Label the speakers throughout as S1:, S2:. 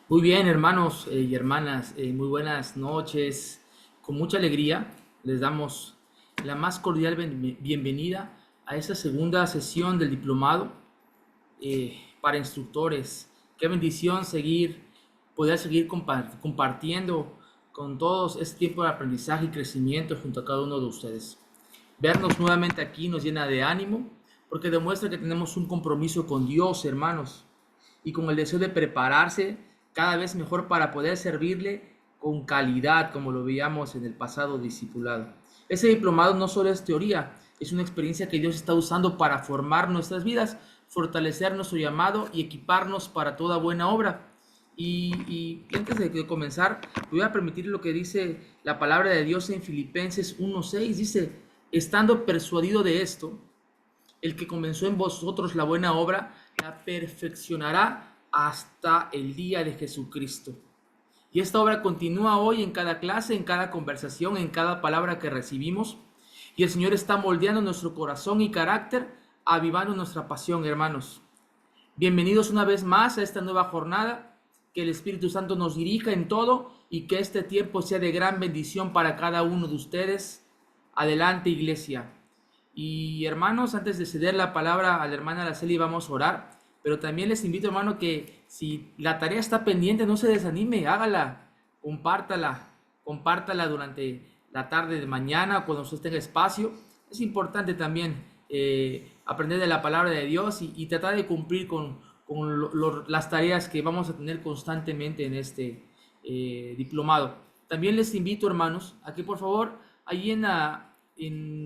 S1: Muy bien, hermanos y hermanas, muy buenas noches. Con mucha alegría les damos la más cordial bienvenida a esta segunda sesión del diplomado para instructores. Qué bendición poder seguir compartiendo con todos este tiempo de aprendizaje y crecimiento junto a cada uno de ustedes. Vernos nuevamente aquí nos llena de ánimo porque demuestra que tenemos un compromiso con Dios, hermanos, y con el deseo de prepararse cada vez mejor para poder servirle con calidad, como lo veíamos en el pasado discipulado. Ese diplomado no solo es teoría, es una experiencia que Dios está usando para formar nuestras vidas, fortalecer nuestro llamado y equiparnos para toda buena obra. Y antes de comenzar, voy a permitir lo que dice la palabra de Dios en Filipenses 1:6. Dice, estando persuadido de esto, el que comenzó en vosotros la buena obra, la perfeccionará hasta el día de Jesucristo. Y esta obra continúa hoy en cada clase, en cada conversación, en cada palabra que recibimos. Y el Señor está moldeando nuestro corazón y carácter, avivando nuestra pasión, hermanos. Bienvenidos una vez más a esta nueva jornada. Que el Espíritu Santo nos dirija en todo y que este tiempo sea de gran bendición para cada uno de ustedes. Adelante, iglesia. Y hermanos, antes de ceder la palabra a la hermana Araceli, vamos a orar. Pero también les invito, hermano, que si la tarea está pendiente, no se desanime, hágala, compártala, compártala durante la tarde de mañana, cuando usted tenga espacio. Es importante también aprender de la palabra de Dios y tratar de cumplir con las tareas que vamos a tener constantemente en este diplomado. También les invito, hermanos, a que por favor, ahí en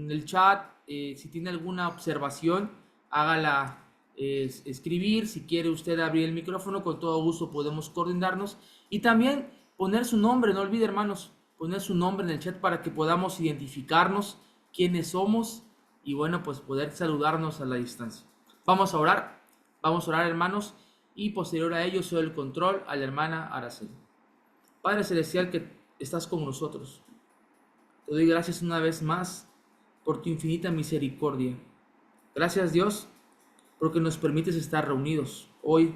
S1: el chat, si tiene alguna observación, hágala escribir. Si quiere usted abrir el micrófono, con todo gusto podemos coordinarnos. Y también poner su nombre, no olvide, hermanos, poner su nombre en el chat para que podamos identificarnos quiénes somos y bueno, pues poder saludarnos a la distancia. Vamos a orar, hermanos, y posterior a ello soy el control a la hermana Araceli. Padre Celestial que estás con nosotros, te doy gracias una vez más por tu infinita misericordia. Gracias, Dios, porque nos permites estar reunidos hoy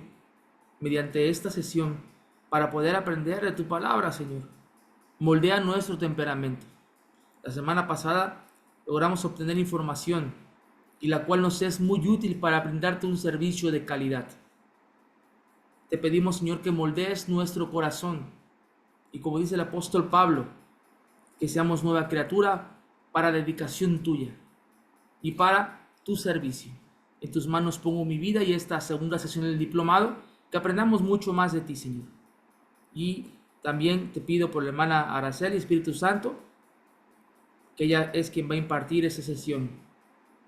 S1: mediante esta sesión para poder aprender de tu palabra, Señor. Moldea nuestro temperamento. La semana pasada logramos obtener información y la cual nos es muy útil para brindarte un servicio de calidad. Te pedimos, Señor, que moldees nuestro corazón y, como dice el apóstol Pablo, que seamos nueva criatura para dedicación tuya y para tu servicio. En tus manos pongo mi vida y esta segunda sesión del diplomado, que aprendamos mucho más de ti, Señor. Y también te pido por la hermana Araceli, Espíritu Santo, que ella es quien va a impartir esa sesión,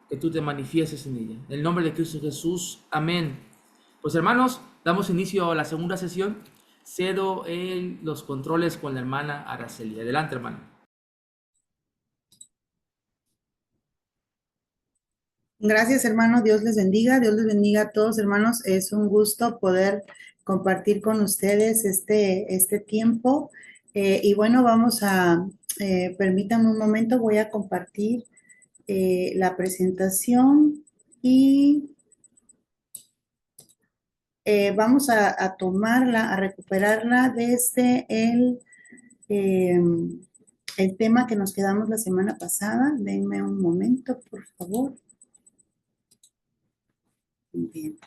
S1: que tú te manifiestes en ella. En el nombre de Cristo Jesús, amén. Pues hermanos, damos inicio a la segunda sesión. Cedo los controles con la hermana Araceli. Adelante, hermana.
S2: Gracias, hermano. Dios les bendiga. Dios les bendiga a todos, hermanos. Es un gusto poder compartir con ustedes este tiempo. Y bueno, permítanme un momento, voy a compartir la presentación y vamos a tomarla, a recuperarla desde eh, el tema que nos quedamos la semana pasada. Denme un momento, por favor. Bien.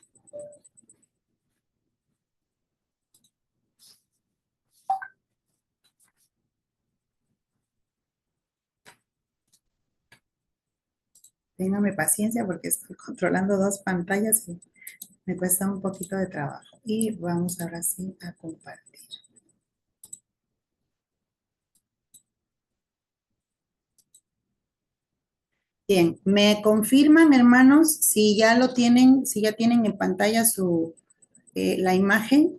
S2: Téngame paciencia porque estoy controlando dos pantallas y me cuesta un poquito de trabajo. Y vamos ahora sí a compartir. Bien, me confirman, hermanos, si ya lo tienen, si ya tienen en pantalla la imagen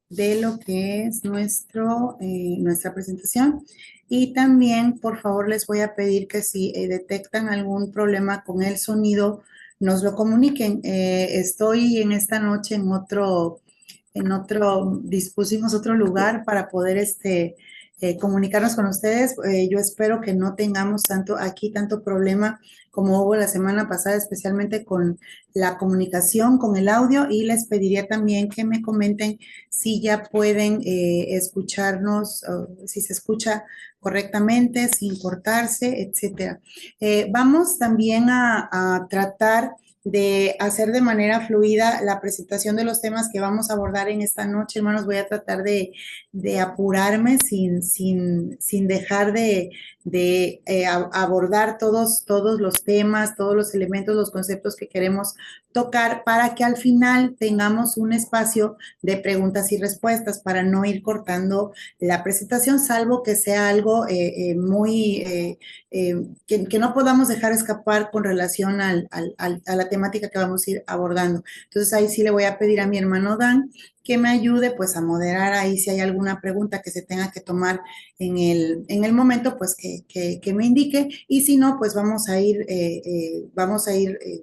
S2: de lo que es nuestra presentación. Y también, por favor, les voy a pedir que si detectan algún problema con el sonido, nos lo comuniquen. Estoy en esta noche dispusimos otro lugar para poder comunicarnos con ustedes. Yo espero que no tengamos tanto problema como hubo la semana pasada, especialmente con la comunicación, con el audio, y les pediría también que me comenten si ya pueden escucharnos, si se escucha correctamente, sin cortarse, etcétera. Vamos también a tratar de hacer de manera fluida la presentación de los temas que vamos a abordar en esta noche, hermanos. Voy a tratar de apurarme sin dejar de abordar todos los temas, todos los elementos, los conceptos que queremos tocar para que al final tengamos un espacio de preguntas y respuestas para no ir cortando la presentación, salvo que sea algo que no podamos dejar escapar con relación a la temática que vamos a ir abordando. Entonces ahí sí le voy a pedir a mi hermano Dan que me ayude pues a moderar ahí si hay alguna pregunta que se tenga que tomar en el momento, pues que me indique, y si no, pues vamos a ir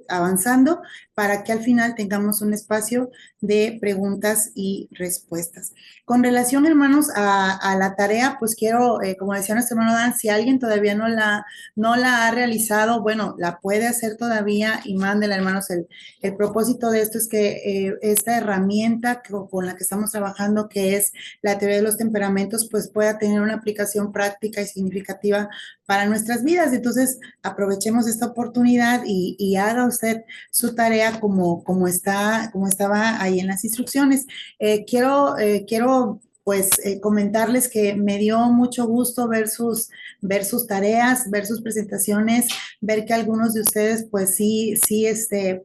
S2: avanzando para que al final tengamos un espacio de preguntas y respuestas. Con relación, hermanos, a la tarea, pues quiero, como decía nuestro hermano Dan, si alguien todavía no la ha realizado, bueno, la puede hacer todavía y mándela, hermanos. El propósito de esto es que esta herramienta con la que estamos trabajando, que es la teoría de los temperamentos, pues pueda tener una aplicación práctica y significativa para nuestras vidas. Entonces, aprovechemos esta oportunidad y haga usted su tarea como estaba ahí en las instrucciones. Quiero pues comentarles que me dio mucho gusto ver sus tareas, ver sus presentaciones, ver que algunos de ustedes pues sí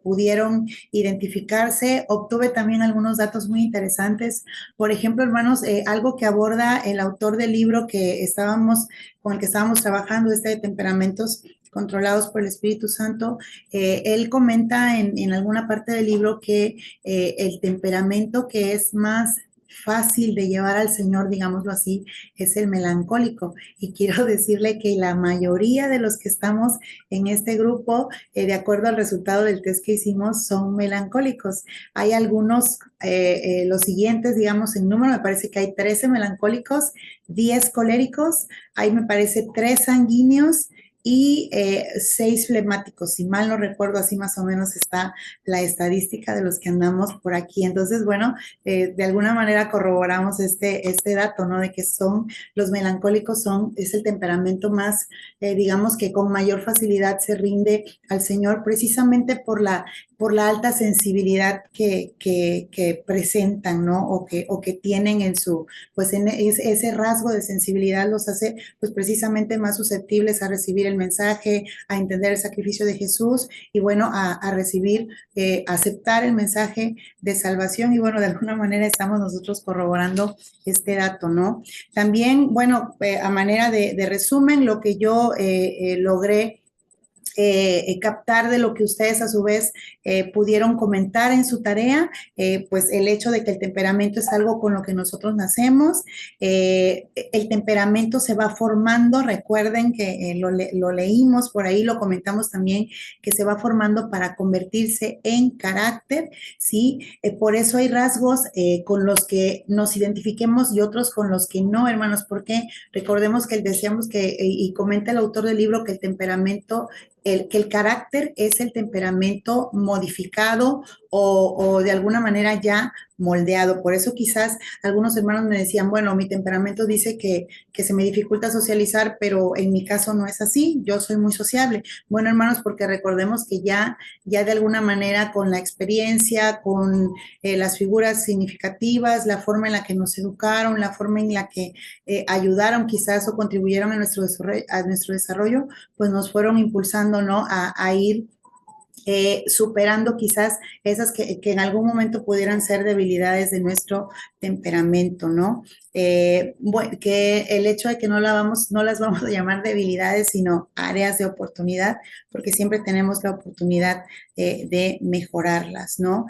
S2: pudieron identificarse. Obtuve también algunos datos muy interesantes. Por ejemplo, hermanos, algo que aborda el autor del libro con el que estábamos trabajando, de temperamentos controlados por el Espíritu Santo. Él comenta en alguna parte del libro que el temperamento que es más fácil de llevar al Señor, digámoslo así, es el melancólico. Y quiero decirle que la mayoría de los que estamos en este grupo, de acuerdo al resultado del test que hicimos, son melancólicos. Hay algunos, los siguientes, digamos, en número, me parece que hay 13 melancólicos, 10 coléricos, hay me parece 3 sanguíneos y 6 flemáticos. Si mal no recuerdo, así más o menos está la estadística de los que andamos por aquí. Entonces, bueno, de alguna manera corroboramos este dato, ¿no? De que los melancólicos es el temperamento más, digamos que con mayor facilidad se rinde al Señor, precisamente por la alta sensibilidad que presentan, ¿no? O que tienen pues ese rasgo de sensibilidad los hace pues precisamente más susceptibles a recibir el mensaje, a entender el sacrificio de Jesús y bueno, a recibir, aceptar el mensaje de salvación. Y bueno, de alguna manera estamos nosotros corroborando este dato, ¿no? También, bueno, a manera de resumen, lo que yo logré captar de lo que ustedes a su vez pudieron comentar en su tarea, pues el hecho de que el temperamento es algo con lo que nosotros nacemos. El temperamento se va formando, recuerden que lo leímos por ahí, lo comentamos también, que se va formando para convertirse en carácter, ¿sí? Por eso hay rasgos con los que nos identifiquemos y otros con los que no, hermanos, porque recordemos que decíamos que, y comenta el autor del libro, que el temperamento, que el carácter es el temperamento modificado o de alguna manera ya moldeado. Por eso quizás algunos hermanos me decían, bueno, mi temperamento dice que se me dificulta socializar, pero en mi caso no es así, yo soy muy sociable. Bueno, hermanos, porque recordemos que ya de alguna manera con la experiencia, con las figuras significativas, la forma en la que nos educaron, la forma en la que ayudaron quizás o contribuyeron a nuestro desarrollo, pues nos fueron impulsando, ¿no? A ir superando quizás esas que en algún momento pudieran ser debilidades de nuestro temperamento, ¿no? Bueno, que el hecho de que no las vamos a llamar debilidades, sino áreas de oportunidad, porque siempre tenemos la oportunidad de mejorarlas, ¿no?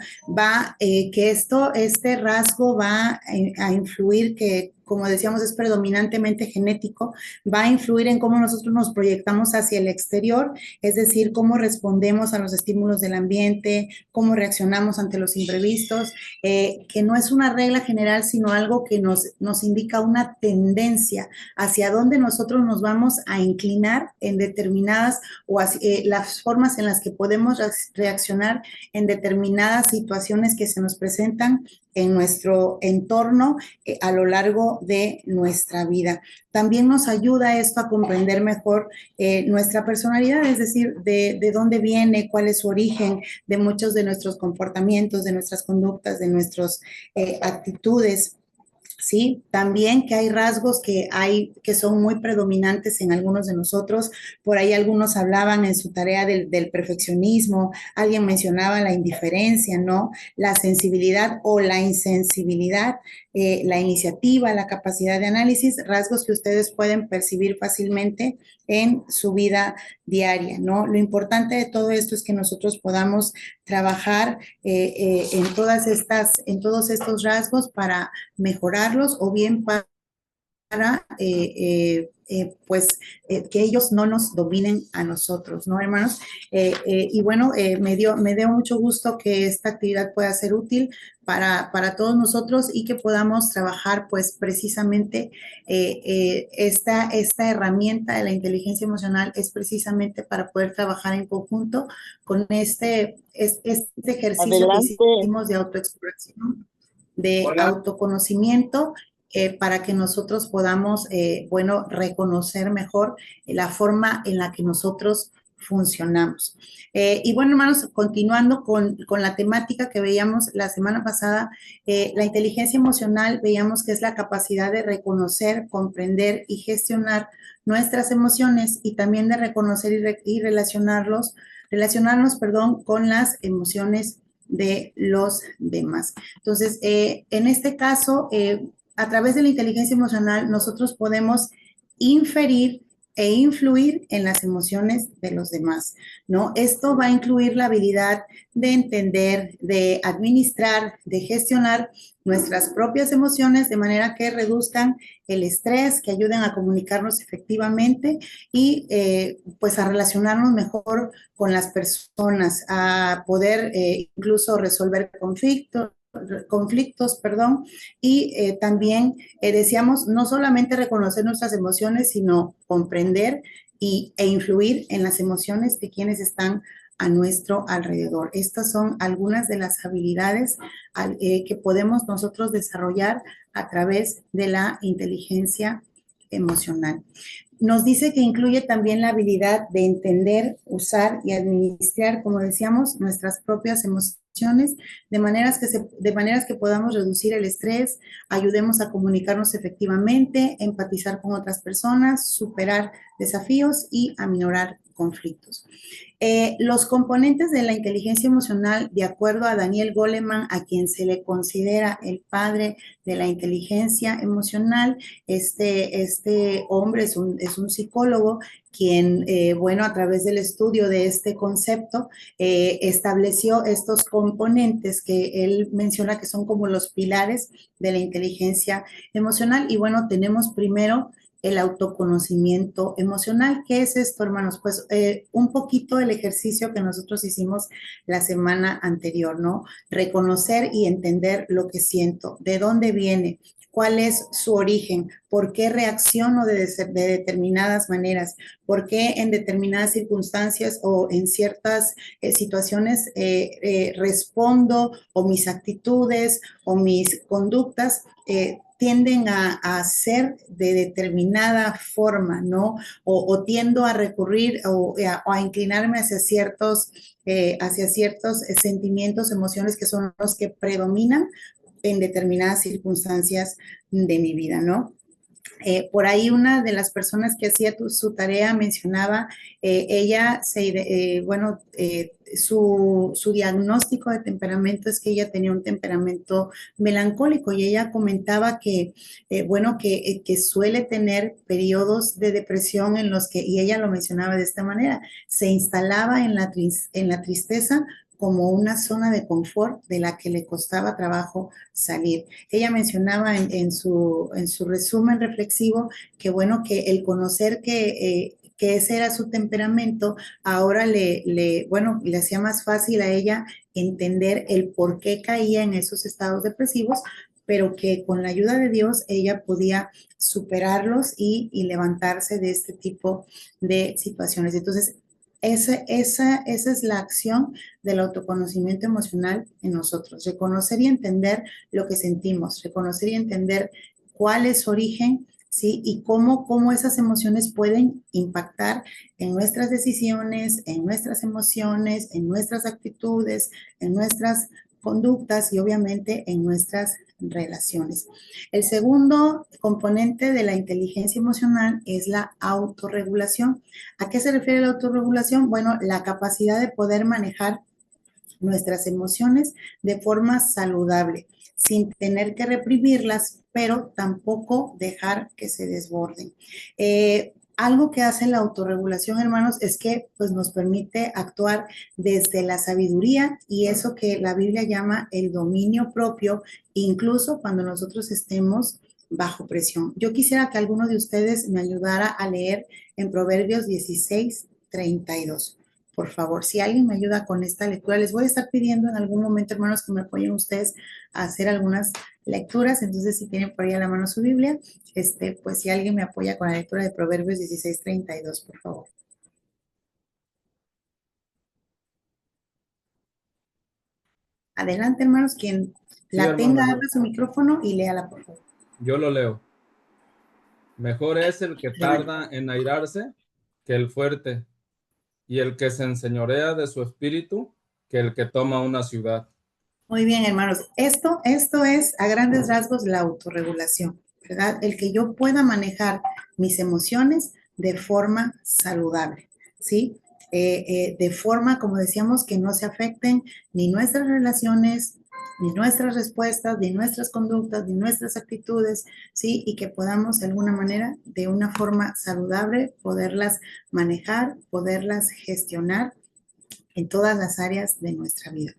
S2: Que este rasgo va a influir, que como decíamos es predominantemente genético, va a influir en cómo nosotros nos proyectamos hacia el exterior, es decir, cómo respondemos a los estímulos del ambiente, cómo reaccionamos ante los imprevistos, que no es una regla general general, sino algo que nos indica una tendencia hacia dónde nosotros nos vamos a inclinar en determinadas o las formas en las que podemos reaccionar en determinadas situaciones que se nos presentan en nuestro entorno a lo largo de nuestra vida. También nos ayuda esto a comprender mejor nuestra personalidad, es decir, de dónde viene, cuál es su origen de muchos de nuestros comportamientos, de nuestras conductas, de nuestras actitudes. Sí, también que hay rasgos que son muy predominantes en algunos de nosotros. Por ahí algunos hablaban en su tarea del perfeccionismo, alguien mencionaba la indiferencia, ¿no? La sensibilidad o la insensibilidad, la iniciativa, la capacidad de análisis, rasgos que ustedes pueden percibir fácilmente en su vida diaria, ¿no? Lo importante de todo esto es que nosotros podamos trabajar en todos estos rasgos para mejorarlos o bien para que ellos no nos dominen a nosotros, ¿no, hermanos? Y bueno, me dio mucho gusto que esta actividad pueda ser útil para todos nosotros y que podamos trabajar pues precisamente esta herramienta de la inteligencia emocional es precisamente para poder trabajar en conjunto con este ejercicio que
S3: Adelante.
S2: hicimos de autoexploración, de autoconocimiento, para que nosotros podamos, bueno, reconocer mejor la forma en la que nosotros funcionamos. Y bueno, hermanos, continuando con la temática que veíamos la semana pasada, la inteligencia emocional veíamos que es la capacidad de reconocer, comprender y gestionar nuestras emociones y también de reconocer y relacionarnos, perdón, con las emociones de los demás. Entonces, en este caso, a través de la inteligencia emocional, nosotros podemos inferir e influir en las emociones de los demás, ¿no? Esto va a incluir la habilidad de entender, de administrar, de gestionar nuestras propias emociones de manera que reduzcan el estrés, que ayuden a comunicarnos efectivamente y pues a relacionarnos mejor con las personas, a poder incluso resolver conflictos, perdón, y también decíamos no solamente reconocer nuestras emociones, sino comprender e influir en las emociones de quienes están a nuestro alrededor. Estas son algunas de las habilidades que podemos nosotros desarrollar a través de la inteligencia emocional. Nos dice que incluye también la habilidad de entender, usar y administrar, como decíamos, nuestras propias emociones, de maneras que podamos reducir el estrés, ayudemos a comunicarnos efectivamente, empatizar con otras personas, superar desafíos y aminorar conflictos. Los componentes de la inteligencia emocional, de acuerdo a Daniel Goleman, a quien se le considera el padre de la inteligencia emocional, este hombre es un psicólogo quien, bueno, a través del estudio de este concepto, estableció estos componentes que él menciona que son como los pilares de la inteligencia emocional. Y bueno, tenemos primero el autoconocimiento emocional. ¿Qué es esto, hermanos? Pues un poquito el ejercicio que nosotros hicimos la semana anterior, ¿no? Reconocer y entender lo que siento, de dónde viene, cuál es su origen, por qué reacciono de determinadas maneras, por qué en determinadas circunstancias o en ciertas situaciones respondo o mis actitudes o mis conductas tienden a ser de determinada forma, ¿no? O tiendo a recurrir o a inclinarme hacia ciertos sentimientos, emociones que son los que predominan en determinadas circunstancias de mi vida, ¿no? Por ahí una de las personas que hacía su tarea mencionaba, su diagnóstico de temperamento es que ella tenía un temperamento melancólico y ella comentaba que, que suele tener periodos de depresión en los que, y ella lo mencionaba de esta manera, se instalaba en la tristeza como una zona de confort de la que le costaba trabajo salir. Ella mencionaba en su resumen reflexivo que bueno, que el conocer que ese era su temperamento, ahora le hacía más fácil a ella entender el por qué caía en esos estados depresivos, pero que con la ayuda de Dios ella podía superarlos y levantarse de este tipo de situaciones. Entonces, esa es la acción del autoconocimiento emocional en nosotros, reconocer y entender lo que sentimos, reconocer y entender cuál es su origen, ¿sí? Y cómo esas emociones pueden impactar en nuestras decisiones, en nuestras emociones, en nuestras actitudes, en nuestras conductas y obviamente en nuestras relaciones. El segundo componente de la inteligencia emocional es la autorregulación. ¿A qué se refiere la autorregulación? Bueno, la capacidad de poder manejar nuestras emociones de forma saludable, sin tener que reprimirlas, pero tampoco dejar que se desborden. Algo que hace la autorregulación, hermanos, es que pues, nos permite actuar desde la sabiduría y eso que la Biblia llama el dominio propio, incluso cuando nosotros estemos bajo presión. Yo quisiera que alguno de ustedes me ayudara a leer en Proverbios 16:32. Por favor, si alguien me ayuda con esta lectura, les voy a estar pidiendo en algún momento, hermanos, que me apoyen ustedes a hacer algunas lecturas. Entonces, si tienen por ahí a la mano su Biblia, pues si alguien me apoya con la lectura de Proverbios 16:32, por favor. Adelante, hermanos, quien
S3: Sí,
S2: la tenga,
S3: hermano,
S2: abra su micrófono y léala, por favor.
S3: yo lo leo. Mejor es el que
S2: Adelante.
S3: tarda en airarse que el fuerte, y el que se enseñorea de su espíritu que el que toma una ciudad.
S2: Muy bien, hermanos. Esto es a grandes rasgos la autorregulación, ¿verdad? El que yo pueda manejar mis emociones de forma saludable, ¿sí? De forma, como decíamos, que no se afecten ni nuestras relaciones, ni nuestras respuestas, ni nuestras conductas, ni nuestras actitudes, ¿sí? Y que podamos de alguna manera, de una forma saludable, poderlas manejar, poderlas gestionar en todas las áreas de nuestra vida.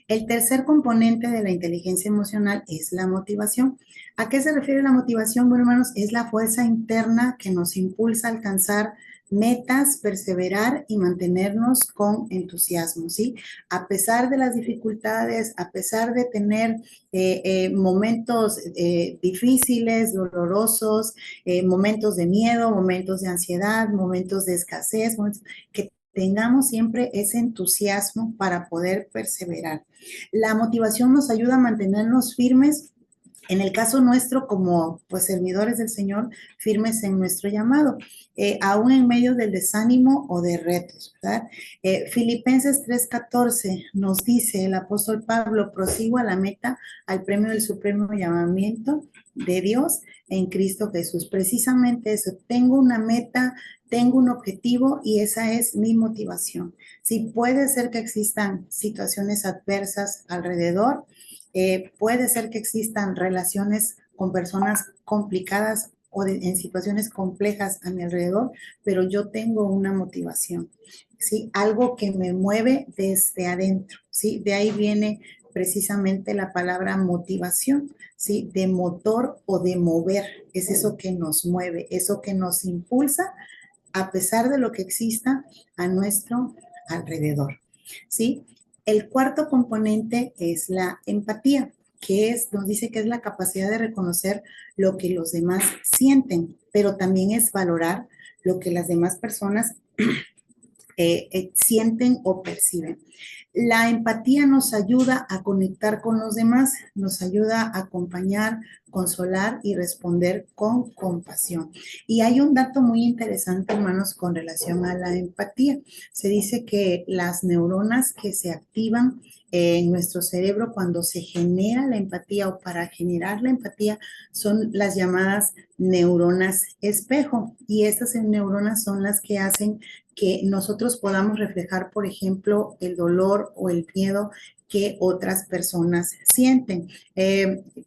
S2: El tercer componente de la inteligencia emocional es la motivación. ¿A qué se refiere la motivación? Bueno, hermanos, es la fuerza interna que nos impulsa a alcanzar metas, perseverar y mantenernos con entusiasmo, ¿sí? A pesar de las dificultades, a pesar de tener momentos difíciles, dolorosos, momentos de miedo, momentos de ansiedad, momentos de escasez, momentos que tengamos siempre ese entusiasmo para poder perseverar. La motivación nos ayuda a mantenernos firmes en el caso nuestro, como pues servidores del Señor, firmes en nuestro llamado, aún en medio del desánimo o de retos, ¿verdad? Filipenses 3:14 nos dice el apóstol Pablo, prosigo a la meta, al premio del supremo llamamiento de Dios en Cristo Jesús. Precisamente eso, tengo una meta, tengo un objetivo y esa es mi motivación. Sí, puede ser que existan situaciones adversas alrededor, puede ser que existan relaciones con personas complicadas o en situaciones complejas a mi alrededor, pero yo tengo una motivación, ¿sí? Algo que me mueve desde adentro, ¿sí? De ahí viene precisamente la palabra motivación, ¿sí? De motor o de mover, es eso que nos mueve, eso que nos impulsa a pesar de lo que exista a nuestro alrededor, ¿sí? El cuarto componente es la empatía, que nos dice que es la capacidad de reconocer lo que los demás sienten, pero también es valorar lo que las demás personas sienten o perciben. La empatía nos ayuda a conectar con los demás, nos ayuda a acompañar, consolar y responder con compasión. Y hay un dato muy interesante, hermanos, con relación a la empatía. Se dice que las neuronas que se activan en nuestro cerebro cuando se genera la empatía o para generar la empatía son las llamadas neuronas espejo. Y estas neuronas son las que hacen que nosotros podamos reflejar, por ejemplo, el dolor o el miedo que otras personas sienten.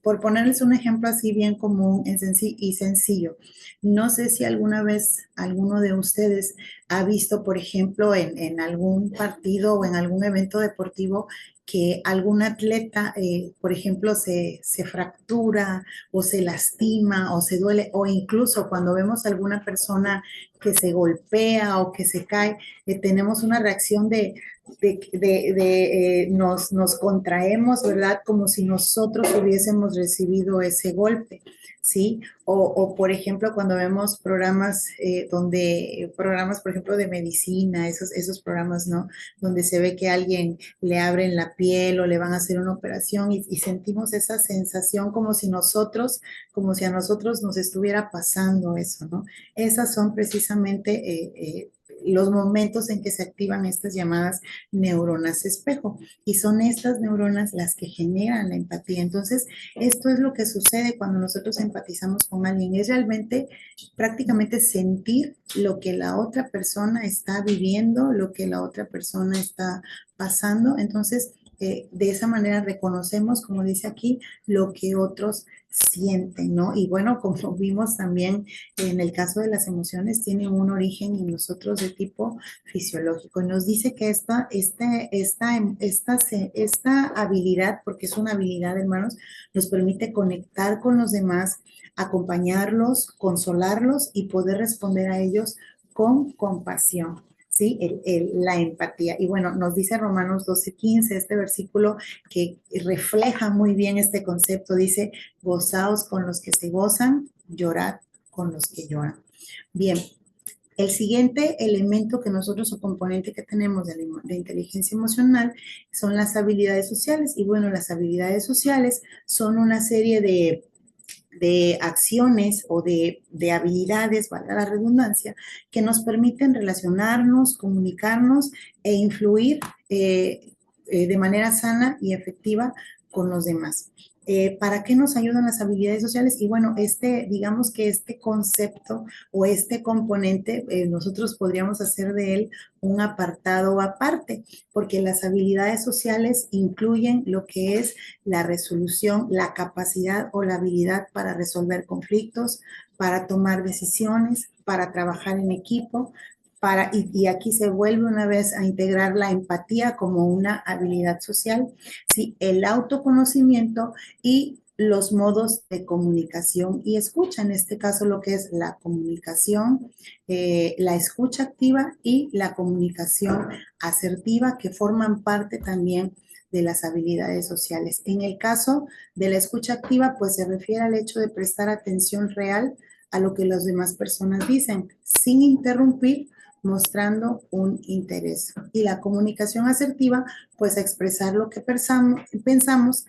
S2: Por ponerles un ejemplo así bien común y sencillo, no sé si alguna vez alguno de ustedes ha visto, por ejemplo, en algún partido o en algún evento deportivo que algún atleta, por ejemplo, se fractura o se lastima o se duele, o incluso cuando vemos a alguna persona que se golpea o que se cae, tenemos una reacción nos contraemos, ¿verdad? Como si nosotros hubiésemos recibido ese golpe, ¿sí? Por ejemplo, cuando vemos programas programas, por ejemplo, de medicina, esos programas, ¿no? Donde se ve que a alguien le abren la piel o le van a hacer una operación y sentimos esa sensación como si a nosotros nos estuviera pasando eso, ¿no? Esas son precisamente los momentos en que se activan estas llamadas neuronas espejo y son estas neuronas las que generan la empatía. Entonces, esto es lo que sucede cuando nosotros empatizamos con alguien, es realmente prácticamente sentir lo que la otra persona está viviendo, lo que la otra persona está pasando. Entonces, de esa manera reconocemos, como dice aquí, lo que otros sienten, ¿no? Y bueno, como vimos también en el caso de las emociones, tienen un origen en nosotros de tipo fisiológico. Y nos dice que esta habilidad, porque es una habilidad, hermanos, nos permite conectar con los demás, acompañarlos, consolarlos y poder responder a ellos con compasión. ¿Sí? La empatía. Y bueno, nos dice Romanos 12:15, este versículo que refleja muy bien este concepto, dice, gozaos con los que se gozan, llorad con los que lloran. Bien, el siguiente elemento que nosotros o componente que tenemos de inteligencia emocional son las habilidades sociales. Y bueno, las habilidades sociales son una serie de acciones o de habilidades, valga la redundancia, que nos permiten relacionarnos, comunicarnos e influir de manera sana y efectiva con los demás. ¿Para qué nos ayudan las habilidades sociales? Y bueno, digamos que este concepto o este componente, nosotros podríamos hacer de él un apartado aparte, porque las habilidades sociales incluyen lo que es la resolución, la capacidad o la habilidad para resolver conflictos, para tomar decisiones, para trabajar en equipo, y aquí se vuelve una vez a integrar la empatía como una habilidad social, ¿sí? El autoconocimiento y los modos de comunicación y escucha, en este caso lo que es la comunicación, la escucha activa y la comunicación asertiva, que forman parte también de las habilidades sociales. En el caso de la escucha activa, pues se refiere al hecho de prestar atención real a lo que las demás personas dicen, sin interrumpir, mostrando un interés. Y la comunicación asertiva, pues expresar lo que pensamos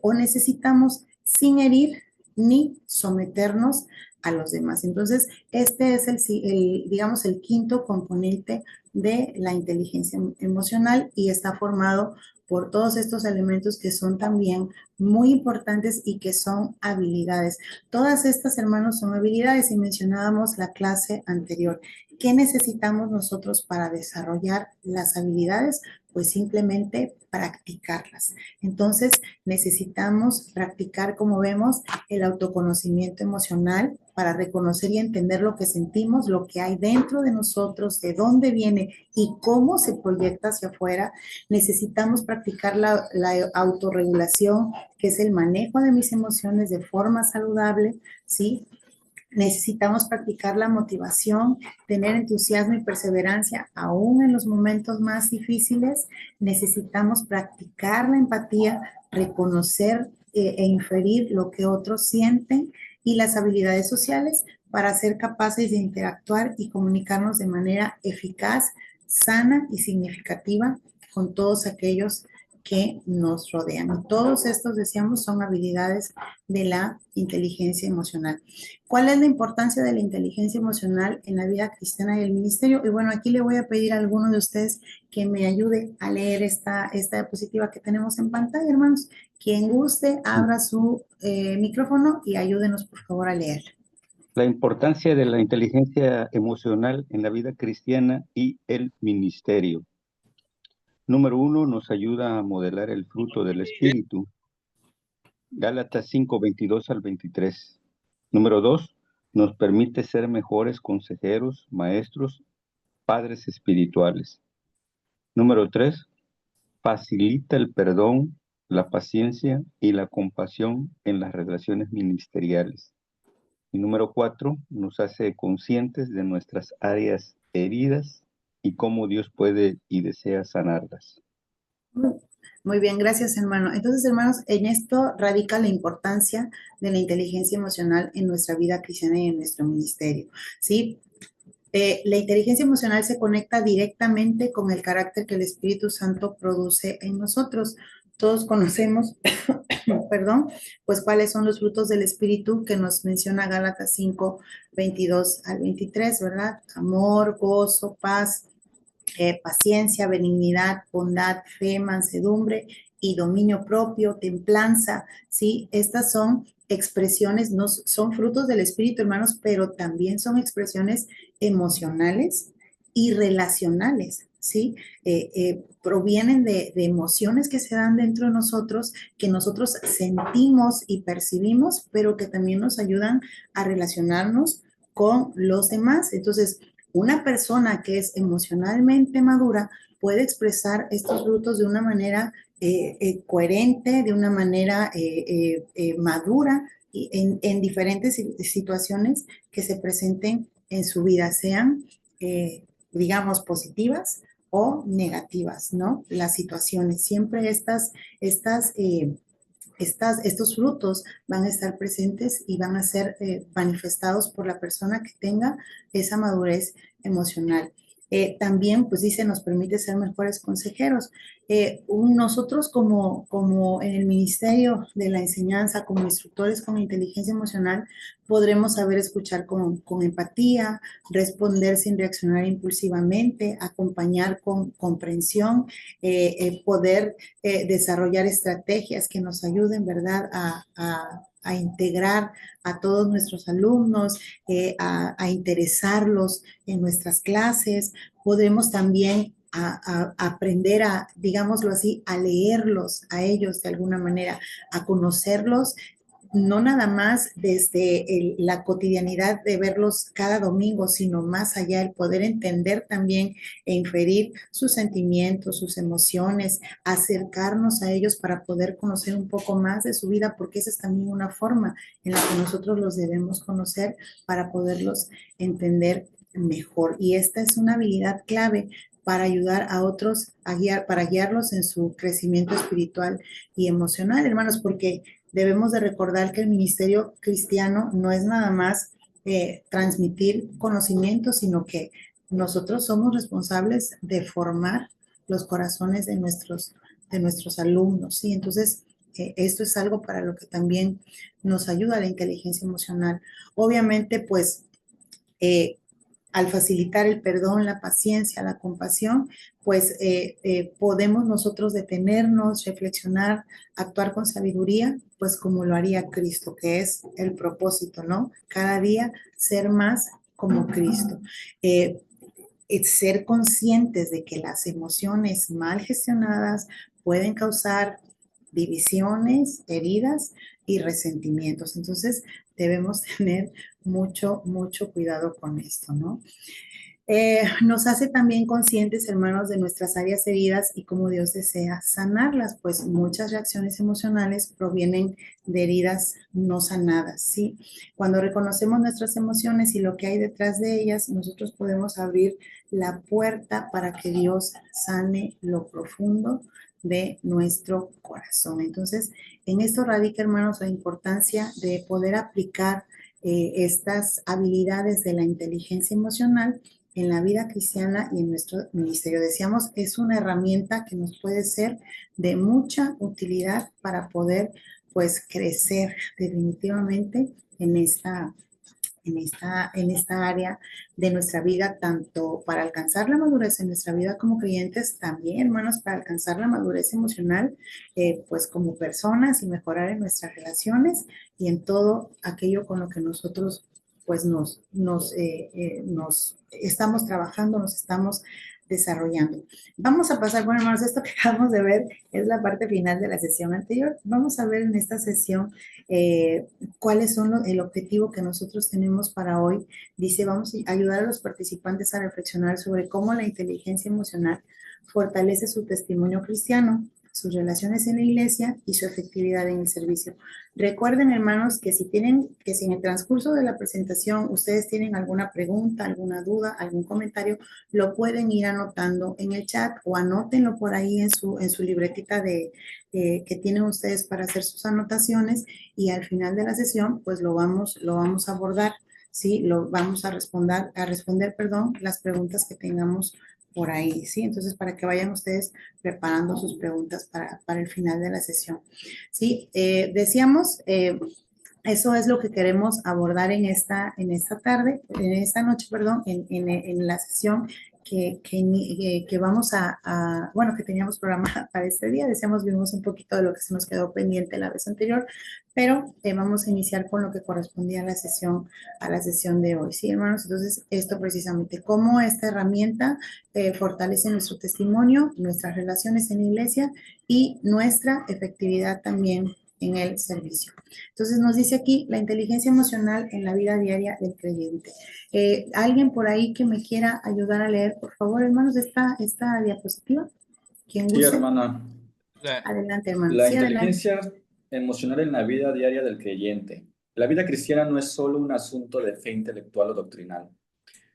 S2: o necesitamos sin herir ni someternos a los demás. Entonces, este es digamos, el quinto componente de la inteligencia emocional y está formado por todos estos elementos que son también muy importantes y que son habilidades. Todas estas, hermanos, son habilidades y mencionábamos la clase anterior. ¿Qué necesitamos nosotros para desarrollar las habilidades? Pues simplemente practicarlas. Entonces, necesitamos practicar, como vemos, el autoconocimiento emocional para reconocer y entender lo que sentimos, lo que hay dentro de nosotros, de dónde viene y cómo se proyecta hacia afuera. Necesitamos practicar la autorregulación, que es el manejo de mis emociones de forma saludable, ¿sí? Necesitamos practicar la motivación, tener entusiasmo y perseverancia aún en los momentos más difíciles. Necesitamos practicar la empatía, reconocer e inferir lo que otros sienten y las habilidades sociales para ser capaces de interactuar y comunicarnos de manera eficaz, sana y significativa con todos aquellos que nos rodean. Y todos estos, decíamos, son habilidades de la inteligencia emocional. ¿Cuál es la importancia de la inteligencia emocional en la vida cristiana y el ministerio? Y bueno, aquí le voy a pedir a alguno de ustedes que me ayude a leer esta diapositiva que tenemos en pantalla, hermanos. Quien guste, abra su micrófono y ayúdenos, por favor, a leer.
S4: La importancia de la inteligencia emocional en la vida cristiana y el ministerio. Número 1, nos ayuda a modelar el fruto del Espíritu. Gálatas 5:22-23. Número 2, nos permite ser mejores consejeros, maestros, padres espirituales. Número 3, facilita el perdón, la paciencia y la compasión en las relaciones ministeriales. Y número 4, nos hace conscientes de nuestras áreas heridas y cómo Dios puede y desea sanarlas.
S2: Muy bien, gracias, hermano. Entonces, hermanos, en esto radica la importancia de la inteligencia emocional en nuestra vida cristiana y en nuestro ministerio, ¿sí? La inteligencia emocional se conecta directamente con el carácter que el Espíritu Santo produce en nosotros. Todos conocemos, perdón, pues cuáles son los frutos del Espíritu que nos menciona Gálatas 5, 22 al 23, ¿verdad? Amor, gozo, paz, paciencia, benignidad, bondad, fe, mansedumbre y dominio propio, templanza, ¿sí? Estas son expresiones, no son frutos del Espíritu, hermanos, pero también son expresiones emocionales y relacionales, ¿sí? Provienen de emociones que se dan dentro de nosotros, que nosotros sentimos y percibimos, pero que también nos ayudan a relacionarnos con los demás. Entonces, una persona que es emocionalmente madura puede expresar estos frutos de una manera coherente, de una manera madura en diferentes situaciones que se presenten en su vida, sean, digamos, positivas o negativas, ¿no? Las situaciones, siempre estos frutos van a estar presentes y van a ser manifestados por la persona que tenga esa madurez emocional. También, pues dice, nos permite ser mejores consejeros. Nosotros como en el ministerio de la enseñanza, como instructores con inteligencia emocional, podremos saber escuchar con empatía, responder sin reaccionar impulsivamente, acompañar con comprensión, poder desarrollar estrategias que nos ayuden, ¿verdad?, a integrar a todos nuestros alumnos, a interesarlos en nuestras clases. Podremos también a aprender a, digámoslo así, a leerlos a ellos de alguna manera, a conocerlos, no nada más desde la cotidianidad de verlos cada domingo, sino más allá, el poder entender también e inferir sus sentimientos, sus emociones, acercarnos a ellos para poder conocer un poco más de su vida, porque esa es también una forma en la que nosotros los debemos conocer para poderlos entender mejor. Y esta es una habilidad clave para ayudar a otros para guiarlos en su crecimiento espiritual y emocional, hermanos, porque debemos de recordar que el ministerio cristiano no es nada más transmitir conocimiento, sino que nosotros somos responsables de formar los corazones de nuestros alumnos, ¿sí? Entonces, esto es algo para lo que también nos ayuda la inteligencia emocional. Obviamente, pues, al facilitar el perdón, la paciencia, la compasión, pues podemos nosotros detenernos, reflexionar, actuar con sabiduría, pues como lo haría Cristo, que es el propósito, ¿no? Cada día ser más como Cristo. Ser conscientes de que las emociones mal gestionadas pueden causar divisiones, heridas y resentimientos. Entonces, debemos tener mucho, mucho cuidado con esto, ¿no? Nos hace también conscientes, hermanos, de nuestras áreas heridas y cómo Dios desea sanarlas, pues muchas reacciones emocionales provienen de heridas no sanadas, ¿sí? Cuando reconocemos nuestras emociones y lo que hay detrás de ellas, nosotros podemos abrir la puerta para que Dios sane lo profundo de nuestro corazón. Entonces, en esto radica, hermanos, la importancia de poder aplicar estas habilidades de la inteligencia emocional en la vida cristiana y en nuestro ministerio. Decíamos, es una herramienta que nos puede ser de mucha utilidad para poder, pues, crecer definitivamente en esta área de nuestra vida, tanto para alcanzar la madurez en nuestra vida como creyentes, también, hermanos, para alcanzar la madurez emocional, pues como personas y mejorar en nuestras relaciones y en todo aquello con lo que nosotros pues nos estamos trabajando, nos estamos desarrollando. Vamos a pasar, bueno, hermanos, esto que acabamos de ver es la parte final de la sesión anterior. Vamos a ver en esta sesión cuáles son el objetivo que nosotros tenemos para hoy. Dice, vamos a ayudar a los participantes a reflexionar sobre cómo la inteligencia emocional fortalece su testimonio cristiano, sus relaciones en la iglesia y su efectividad en el servicio. Recuerden, hermanos, que si en el transcurso de la presentación ustedes tienen alguna pregunta, alguna duda, algún comentario, lo pueden ir anotando en el chat o anótenlo por ahí en su libretita que tienen ustedes para hacer sus anotaciones, y al final de la sesión, pues lo vamos a abordar, ¿sí? Lo vamos a responder, las preguntas que tengamos por ahí, ¿sí? Entonces, para que vayan ustedes preparando sus preguntas para el final de la sesión, ¿sí? Decíamos, eso es lo que queremos abordar en esta noche, perdón, en la sesión que vamos bueno, que teníamos programada para este día. Decíamos, vimos un poquito de lo que se nos quedó pendiente la vez anterior, pero vamos a iniciar con lo que correspondía a la sesión de hoy, ¿sí, hermanos? Entonces, esto precisamente, cómo esta herramienta fortalece nuestro testimonio, nuestras relaciones en la iglesia y nuestra efectividad también en el servicio. Entonces nos dice aquí la inteligencia emocional en la vida diaria del creyente. ¿Alguien por ahí que me quiera ayudar a leer, por favor, hermanos, esta diapositiva? ¿Quién
S5: Sí,
S2: guste?
S5: hermana.
S2: Adelante, hermano.
S5: La
S2: Sí, adelante.
S5: inteligencia emocional en la vida diaria del creyente. La vida cristiana no es solo un asunto de fe intelectual o doctrinal,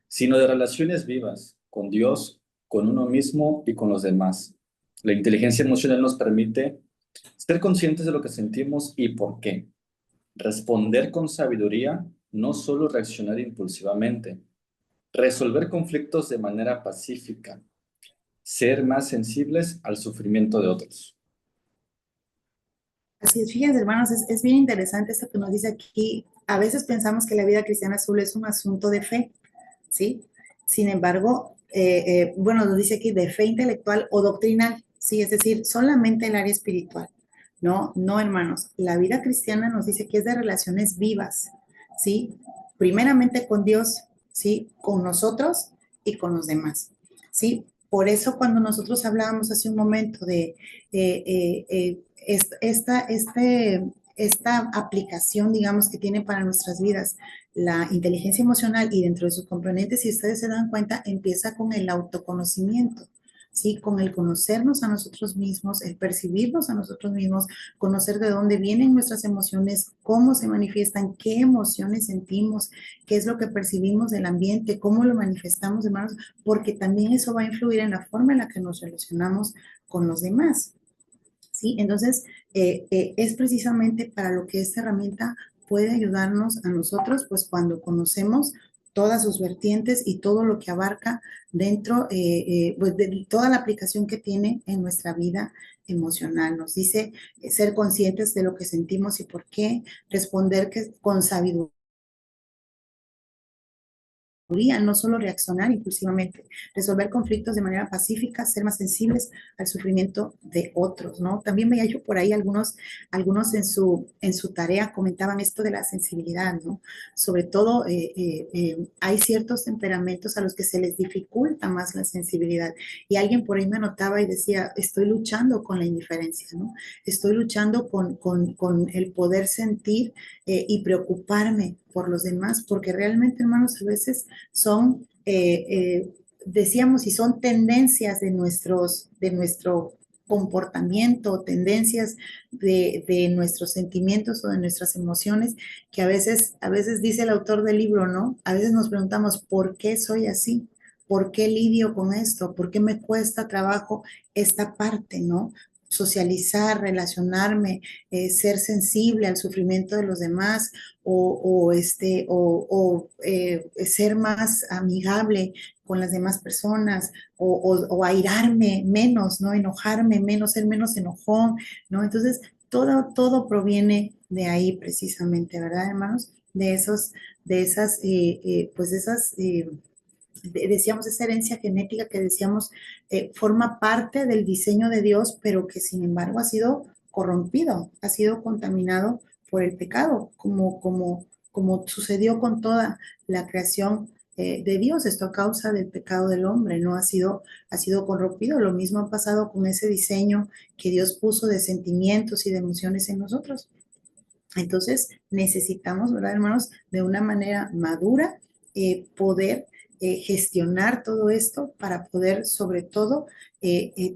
S5: sino de relaciones vivas con Dios, con uno mismo y con los demás. La inteligencia emocional nos permite ser conscientes de lo que sentimos y por qué. Responder con sabiduría, no solo reaccionar impulsivamente. Resolver conflictos de manera pacífica. Ser más sensibles al sufrimiento de otros.
S2: Así es, fíjense, hermanos, es bien interesante esto que nos dice aquí. A veces pensamos que la vida cristiana solo es un asunto de fe, ¿sí? Sin embargo, bueno, nos dice aquí de fe intelectual o doctrinal, ¿sí? Es decir, solamente el área espiritual. No, no, hermanos. La vida cristiana nos dice que es de relaciones vivas, ¿sí? Primeramente con Dios, ¿sí? Con nosotros y con los demás, ¿sí? Por eso cuando nosotros hablábamos hace un momento de esta aplicación, digamos, que tiene para nuestras vidas la inteligencia emocional, y dentro de sus componentes, si ustedes se dan cuenta, empieza con el autoconocimiento, ¿sí? Con el conocernos a nosotros mismos, el percibirnos a nosotros mismos, conocer de dónde vienen nuestras emociones, cómo se manifiestan, qué emociones sentimos, qué es lo que percibimos del ambiente, cómo lo manifestamos, hermanos, porque también eso va a influir en la forma en la que nos relacionamos con los demás, ¿sí? Entonces, es precisamente para lo que esta herramienta puede ayudarnos a nosotros, pues cuando conocemos todas sus vertientes y todo lo que abarca dentro, pues de toda la aplicación que tiene en nuestra vida emocional. Nos dice ser conscientes de lo que sentimos y por qué, responder con sabiduría, no solo reaccionar impulsivamente, resolver conflictos de manera pacífica, ser más sensibles al sufrimiento de otros, ¿no? También veía yo por ahí algunos en su tarea comentaban esto de la sensibilidad, ¿no? Sobre todo hay ciertos temperamentos a los que se les dificulta más la sensibilidad, y alguien por ahí me anotaba y decía, estoy luchando con la indiferencia, ¿no? Estoy luchando con el poder sentir y preocuparme por los demás, porque realmente, hermanos, a veces son, decíamos, y son tendencias de nuestro comportamiento, tendencias de nuestros sentimientos o de nuestras emociones, que a veces dice el autor del libro, ¿no? A veces nos preguntamos, ¿por qué soy así? ¿Por qué lidio con esto? ¿Por qué me cuesta trabajo esta parte, ¿no? Socializar, relacionarme, ser sensible al sufrimiento de los demás, o ser más amigable con las demás personas, o airarme menos, ¿no? Enojarme menos, ser menos enojón, ¿no? Entonces, todo proviene de ahí precisamente, ¿verdad, hermanos? Decíamos, esa herencia genética que decíamos forma parte del diseño de Dios, pero que sin embargo ha sido corrompido, ha sido contaminado por el pecado, como sucedió con toda la creación de Dios. Esto a causa del pecado del hombre, ¿no? Ha sido corrompido. Lo mismo ha pasado con ese diseño que Dios puso de sentimientos y de emociones en nosotros. Entonces necesitamos, ¿verdad, hermanos?, de una manera madura poder gestionar todo esto para poder, sobre todo,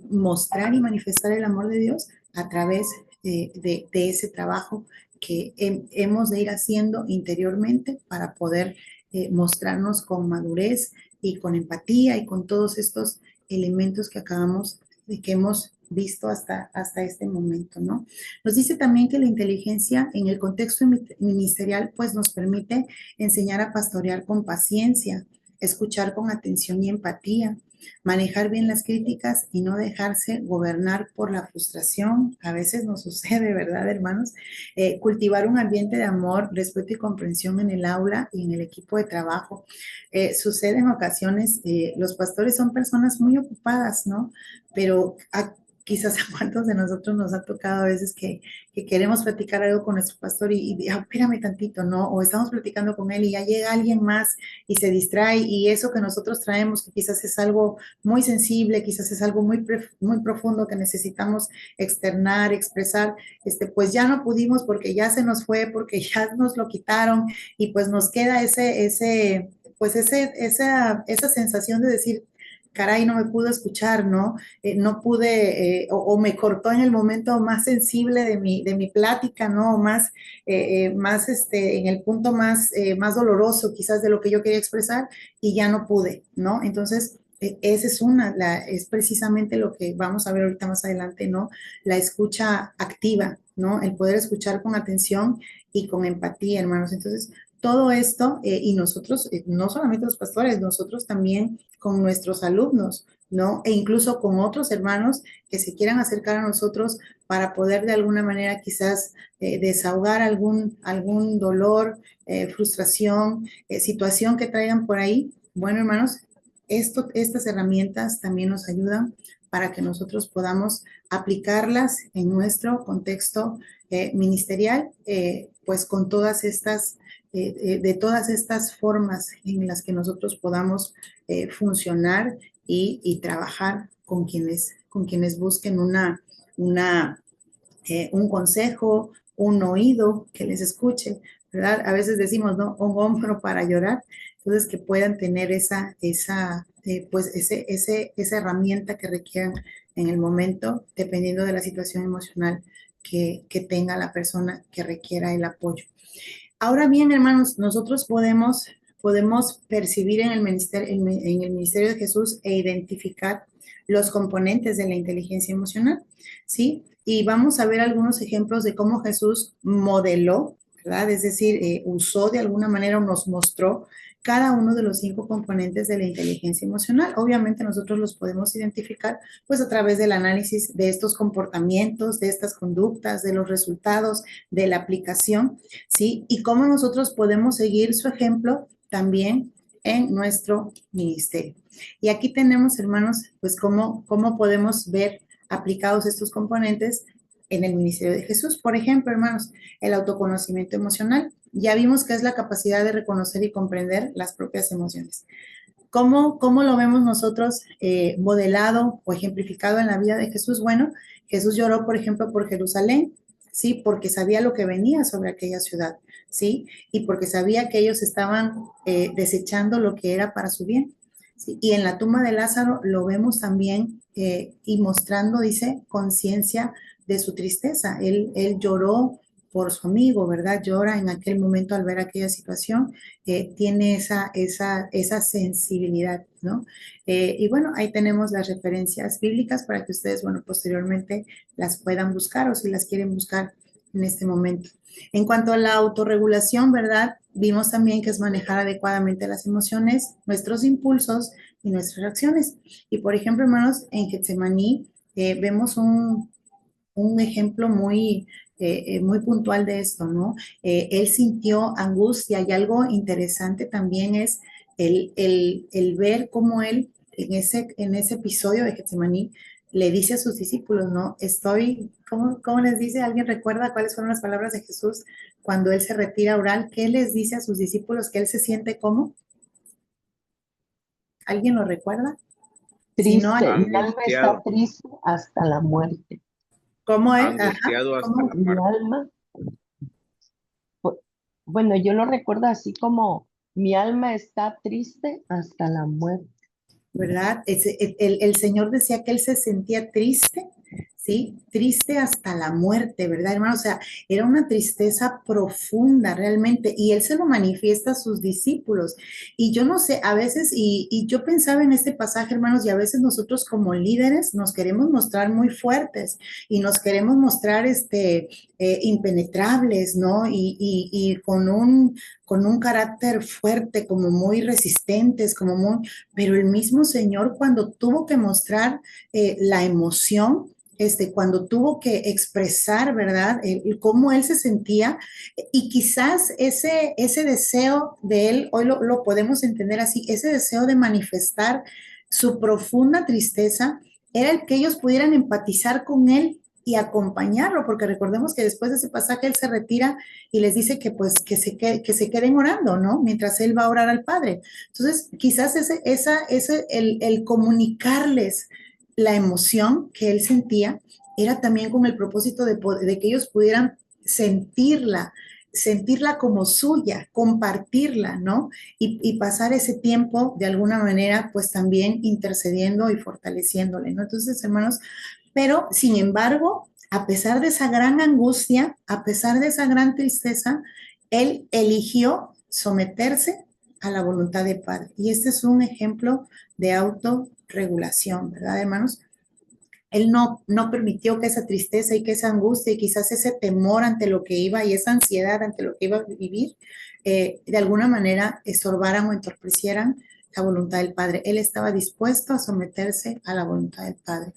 S2: mostrar y manifestar el amor de Dios a través de ese trabajo que hemos de ir haciendo interiormente para poder mostrarnos con madurez y con empatía y con todos estos elementos que acabamos de que hemos visto hasta este momento, ¿no? Nos dice también que la inteligencia en el contexto ministerial pues nos permite enseñar a pastorear con paciencia, escuchar con atención y empatía, manejar bien las críticas y no dejarse gobernar por la frustración. A veces nos sucede, ¿verdad, hermanos? Cultivar un ambiente de amor, respeto y comprensión en el aula y en el equipo de trabajo. Sucede en ocasiones, los pastores son personas muy ocupadas, ¿no? Pero quizás a cuántos de nosotros nos ha tocado a veces que queremos platicar algo con nuestro pastor y espérame tantito, ¿no? O estamos platicando con él y ya llega alguien más y se distrae y eso que nosotros traemos, que quizás es algo muy sensible, quizás es algo muy profundo que necesitamos externar, expresar, pues ya no pudimos porque ya se nos fue, porque ya nos lo quitaron y pues nos queda esa sensación de decir, caray, no me pudo escuchar, ¿no? No pude, o me cortó en el momento más sensible de mi plática, ¿no? Más en el punto más doloroso quizás de lo que yo quería expresar y ya no pude, ¿no? Entonces, esa es precisamente lo que vamos a ver ahorita más adelante, ¿no? La escucha activa, ¿no? El poder escuchar con atención y con empatía, hermanos. Entonces, todo esto, y nosotros, no solamente los pastores, nosotros también con nuestros alumnos, ¿no? E incluso con otros hermanos que se quieran acercar a nosotros para poder de alguna manera quizás desahogar algún dolor, frustración, situación que traigan por ahí. Bueno, hermanos, estas herramientas también nos ayudan para que nosotros podamos aplicarlas en nuestro contexto ministerial, pues con todas estas de todas estas formas en las que nosotros podamos funcionar y trabajar con quienes busquen un consejo, un oído que les escuche, ¿verdad? A veces decimos, ¿no? Un hombro para llorar, entonces que puedan tener esa herramienta que requieran en el momento, dependiendo de la situación emocional que tenga la persona que requiera el apoyo. Ahora bien, hermanos, nosotros podemos percibir en el ministerio de Jesús e identificar los componentes de la inteligencia emocional, ¿sí? Y vamos a ver algunos ejemplos de cómo Jesús modeló, ¿verdad? Es decir, usó de alguna manera o nos mostró cada uno de los 5 componentes de la inteligencia emocional. Obviamente nosotros los podemos identificar pues a través del análisis de estos comportamientos, de estas conductas, de los resultados, de la aplicación, ¿sí? Y cómo nosotros podemos seguir su ejemplo también en nuestro ministerio. Y aquí tenemos, hermanos, pues cómo podemos ver aplicados estos componentes en el ministerio de Jesús. Por ejemplo, hermanos, el autoconocimiento emocional. Ya vimos que es la capacidad de reconocer y comprender las propias emociones. ¿Cómo lo vemos nosotros modelado o ejemplificado en la vida de Jesús? Bueno, Jesús lloró, por ejemplo, por Jerusalén, ¿sí? Porque sabía lo que venía sobre aquella ciudad, ¿sí? Y porque sabía que ellos estaban desechando lo que era para su bien, ¿sí? Y en la tumba de Lázaro lo vemos también y mostrando, dice, conciencia de su tristeza. Él lloró por su amigo, ¿verdad? Llora en aquel momento al ver aquella situación, tiene esa sensibilidad, ¿no? Y bueno, ahí tenemos las referencias bíblicas para que ustedes, bueno, posteriormente las puedan buscar o si las quieren buscar en este momento. En cuanto a la autorregulación, ¿verdad? Vimos también que es manejar adecuadamente las emociones, nuestros impulsos y nuestras reacciones. Y por ejemplo, hermanos, en Getsemaní vemos un ejemplo muy puntual de esto, ¿no? Él sintió angustia y algo interesante también es el ver cómo él en ese episodio de Getsemaní le dice a sus discípulos, ¿no? ¿Cómo les dice? ¿Alguien recuerda cuáles fueron las palabras de Jesús cuando él se retira a orar? ¿Qué les dice a sus discípulos? ¿Que él se siente cómo? ¿Alguien lo recuerda?
S6: Triste,
S2: Si no,
S6: mi alma está triste hasta la muerte.
S2: ¿Cómo es?
S7: Angustiado hasta la
S6: Mi
S7: muerte.
S6: alma, bueno, yo lo recuerdo así como Mi alma está triste hasta la muerte.
S2: ¿Verdad? El Señor decía que Él se sentía triste, ¿sí? Triste hasta la muerte, ¿verdad, hermano? O sea, era una tristeza profunda realmente, y Él se lo manifiesta a sus discípulos. Y yo no sé, a veces, y yo pensaba en este pasaje, hermanos, y a veces nosotros como líderes nos queremos mostrar muy fuertes y nos queremos mostrar impenetrables, ¿no? Y con un carácter fuerte, como muy resistentes, como muy, pero el mismo Señor cuando tuvo que mostrar la emoción, cuando tuvo que expresar, ¿verdad? Cómo él se sentía, y quizás ese deseo de él, hoy lo podemos entender así, ese deseo de manifestar su profunda tristeza, era el que ellos pudieran empatizar con él y acompañarlo, porque recordemos que después de ese pasaje él se retira y les dice que pues que se queden orando, ¿no? Mientras él va a orar al Padre. Entonces, quizás el comunicarles la emoción que él sentía era también con el propósito de que ellos pudieran sentirla como suya, compartirla, ¿no? Y pasar ese tiempo de alguna manera, pues también intercediendo y fortaleciéndole, ¿no? Entonces, hermanos, pero sin embargo, a pesar de esa gran angustia, a pesar de esa gran tristeza, él eligió someterse a la voluntad del Padre. Y este es un ejemplo de autorregulación, ¿verdad, hermanos? Él no permitió que esa tristeza y que esa angustia y quizás ese temor ante lo que iba y esa ansiedad ante lo que iba a vivir, de alguna manera estorbaran o entorpecieran la voluntad del Padre. Él estaba dispuesto a someterse a la voluntad del Padre.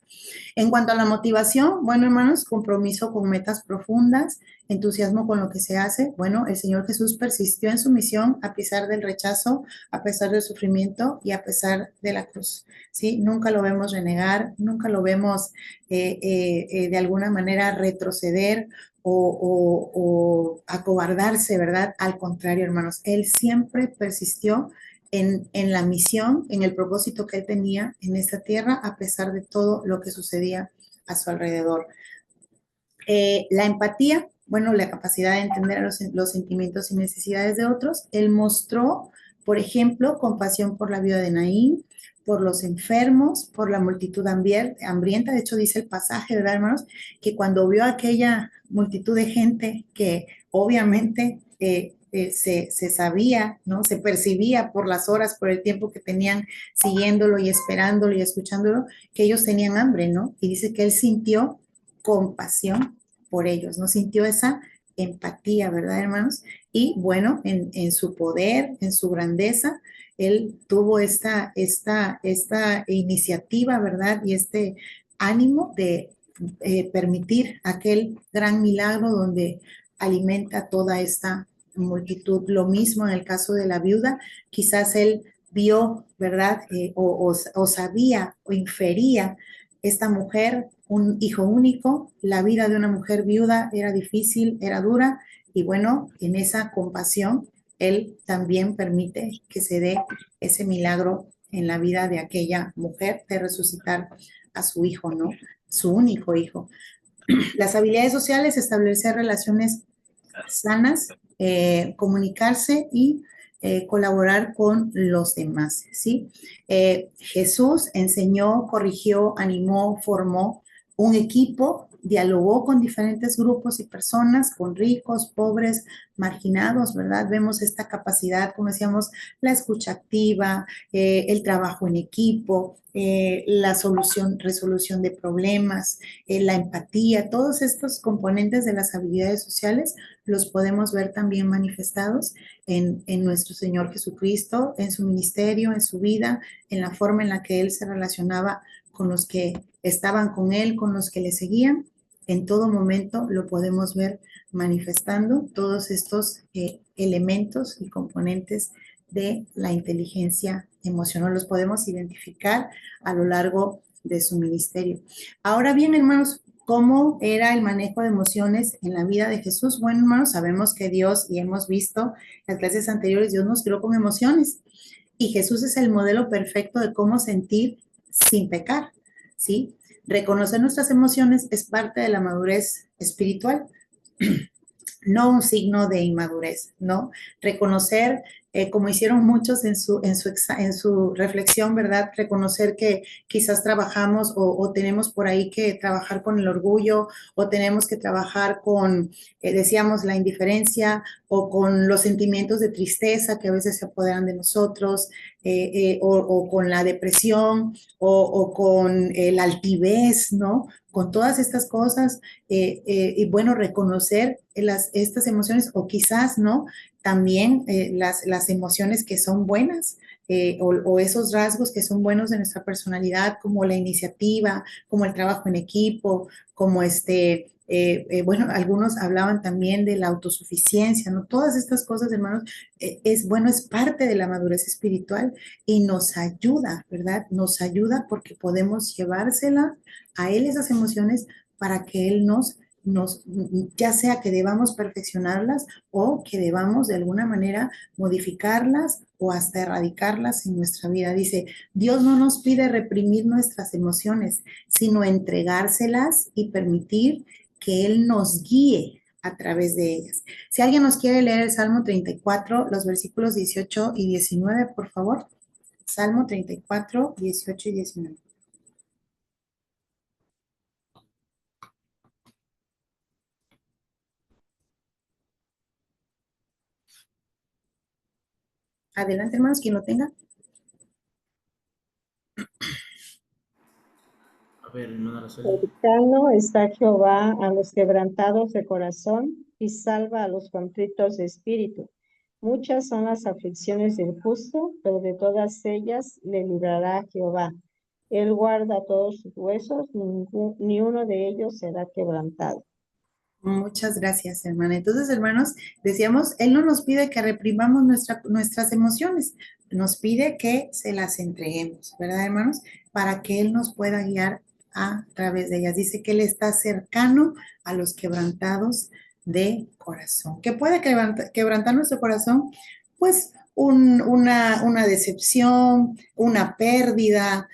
S2: En cuanto a la motivación, bueno, hermanos, compromiso con metas profundas, entusiasmo con lo que se hace. Bueno, el Señor Jesús persistió en su misión a pesar del rechazo, a pesar del sufrimiento y a pesar de la cruz, ¿sí? Nunca lo vemos renegar, nunca lo vemos de alguna manera retroceder o acobardarse, ¿verdad? Al contrario, hermanos, Él siempre persistió en la misión, en el propósito que él tenía en esta tierra, a pesar de todo lo que sucedía a su alrededor. La empatía, bueno, la capacidad de entender los sentimientos y necesidades de otros. Él mostró, por ejemplo, compasión por la viuda de Naín, por los enfermos, por la multitud hambrienta. De hecho, dice el pasaje, ¿verdad, hermanos? Que cuando vio a aquella multitud de gente que obviamente se sabía, ¿no? Se percibía por las horas, por el tiempo que tenían siguiéndolo y esperándolo y escuchándolo, que ellos tenían hambre, ¿no? Y dice que él sintió compasión por ellos, ¿no? Sintió esa empatía, ¿verdad, hermanos? Y bueno, en su poder, en su grandeza, él tuvo esta iniciativa, ¿verdad? Y este ánimo de permitir aquel gran milagro donde alimenta toda esta multitud. Lo mismo en el caso de la viuda, quizás él vio, ¿verdad? O sabía o infería, esta mujer, un hijo único, la vida de una mujer viuda era difícil, era dura, y bueno, en esa compasión, él también permite que se dé ese milagro en la vida de aquella mujer de resucitar a su hijo, ¿no? Su único hijo. Las habilidades sociales, establecer relaciones sanas, comunicarse y colaborar con los demás, ¿sí? Jesús enseñó, corrigió, animó, formó un equipo, dialogó con diferentes grupos y personas, con ricos, pobres, marginados, ¿verdad? Vemos esta capacidad, como decíamos, la escucha activa, el trabajo en equipo, la resolución de problemas, la empatía, todos estos componentes de las habilidades sociales los podemos ver también manifestados en nuestro Señor Jesucristo, en su ministerio, en su vida, en la forma en la que Él se relacionaba con los que estaban con Él, con los que le seguían. En todo momento lo podemos ver manifestando todos estos elementos y componentes de la inteligencia emocional. Los podemos identificar a lo largo de su ministerio. Ahora bien, hermanos, ¿cómo era el manejo de emociones en la vida de Jesús? Bueno, hermanos, sabemos que Dios, y hemos visto en las clases anteriores, Dios nos creó con emociones. Y Jesús es el modelo perfecto de cómo sentir sin pecar, ¿sí? Reconocer nuestras emociones es parte de la madurez espiritual, no un signo de inmadurez, ¿no? Reconocer como hicieron muchos en su reflexión, ¿verdad? Reconocer que quizás trabajamos o tenemos por ahí que trabajar con el orgullo o tenemos que trabajar con, decíamos, la indiferencia o con los sentimientos de tristeza que a veces se apoderan de nosotros, o con la depresión o con la altivez, ¿no? Con todas estas cosas, y bueno, reconocer estas emociones o quizás, ¿no? También las emociones que son buenas, o esos rasgos que son buenos de nuestra personalidad, como la iniciativa, como el trabajo en equipo, como bueno, algunos hablaban también de la autosuficiencia, ¿no? Todas estas cosas, hermanos, es bueno, es parte de la madurez espiritual y nos ayuda, ¿verdad? Nos ayuda porque podemos llevársela a Él esas emociones para que Él ya sea que debamos perfeccionarlas o que debamos de alguna manera modificarlas o hasta erradicarlas en nuestra vida. Dice, Dios no nos pide reprimir nuestras emociones, sino entregárselas y permitir que Él nos guíe a través de ellas. Si alguien nos quiere leer el Salmo 34, los versículos 18 y 19, por favor. Salmo 34, 18 y 19. Adelante, hermanos, quien lo tenga.
S1: A ver, hermana Araceli.
S7: Cercano está Jehová a los quebrantados de corazón y salva a los contritos de espíritu. Muchas son las aflicciones del justo, pero de todas ellas le librará Jehová. Él guarda todos sus huesos, ni uno de ellos será quebrantado.
S2: Muchas gracias, hermana. Entonces, hermanos, decíamos, Él no nos pide que reprimamos nuestras emociones, nos pide que se las entreguemos, ¿verdad, hermanos? Para que Él nos pueda guiar a través de ellas. Dice que Él está cercano a los quebrantados de corazón. ¿Qué puede quebrantar nuestro corazón? Pues una decepción, una pérdida,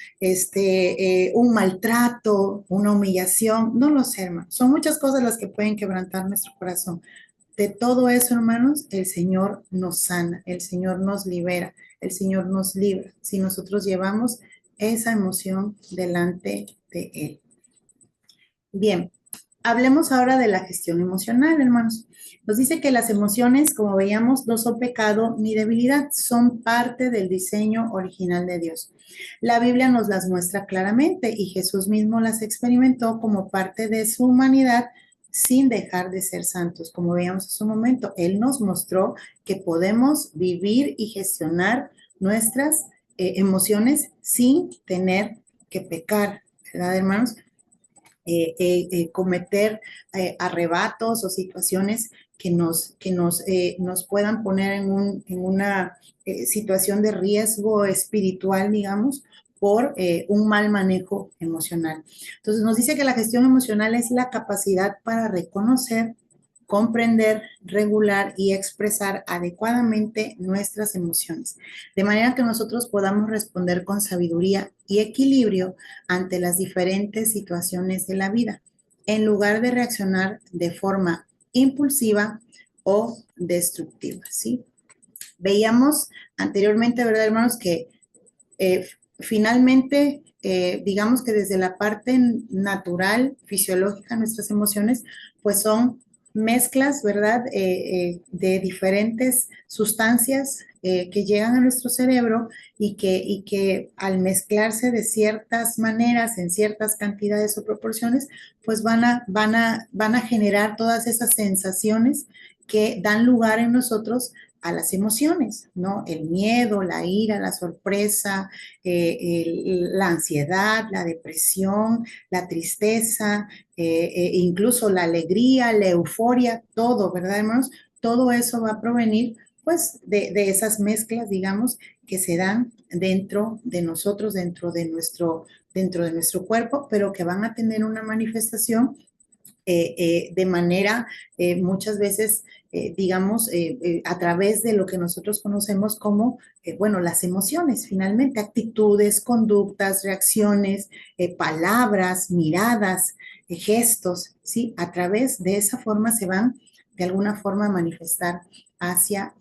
S2: un maltrato, una humillación, no lo sé, hermanos. Son muchas cosas las que pueden quebrantar nuestro corazón. De todo eso, hermanos, el Señor nos sana, el Señor nos libera, el Señor nos libra, si nosotros llevamos esa emoción delante de Él. Bien, hablemos ahora de la gestión emocional, hermanos. Nos dice que las emociones, como veíamos, no son pecado ni debilidad, son parte del diseño original de Dios. La Biblia nos las muestra claramente y Jesús mismo las experimentó como parte de su humanidad sin dejar de ser santos. Como veíamos en su momento, Él nos mostró que podemos vivir y gestionar nuestras emociones sin tener que pecar, ¿verdad, hermanos? Cometer arrebatos o situaciones que nos puedan poner en una situación de riesgo espiritual, digamos, por un mal manejo emocional. Entonces nos dice que la gestión emocional es la capacidad para reconocer, comprender, regular y expresar adecuadamente nuestras emociones, de manera que nosotros podamos responder con sabiduría y equilibrio ante las diferentes situaciones de la vida, en lugar de reaccionar de forma impulsiva o destructiva, ¿sí? Veíamos anteriormente, ¿verdad, hermanos? Que finalmente, digamos que desde la parte natural, fisiológica, nuestras emociones, pues son mezclas, ¿verdad? De diferentes sustancias que llegan a nuestro cerebro y que al mezclarse de ciertas maneras, en ciertas cantidades o proporciones, pues van a generar todas esas sensaciones que dan lugar en nosotros a las emociones, ¿no? El miedo, la ira, la sorpresa, la ansiedad, la depresión, la tristeza, incluso la alegría, la euforia, todo, ¿verdad, hermanos? Todo eso va a provenir, pues, de esas mezclas, digamos, que se dan dentro de nosotros, dentro de nuestro cuerpo, pero que van a tener una manifestación de manera muchas veces, digamos, a través de lo que nosotros conocemos como, bueno, las emociones, finalmente, actitudes, conductas, reacciones, palabras, miradas, gestos, ¿sí? A través de esa forma se van, de alguna forma, a manifestar hacia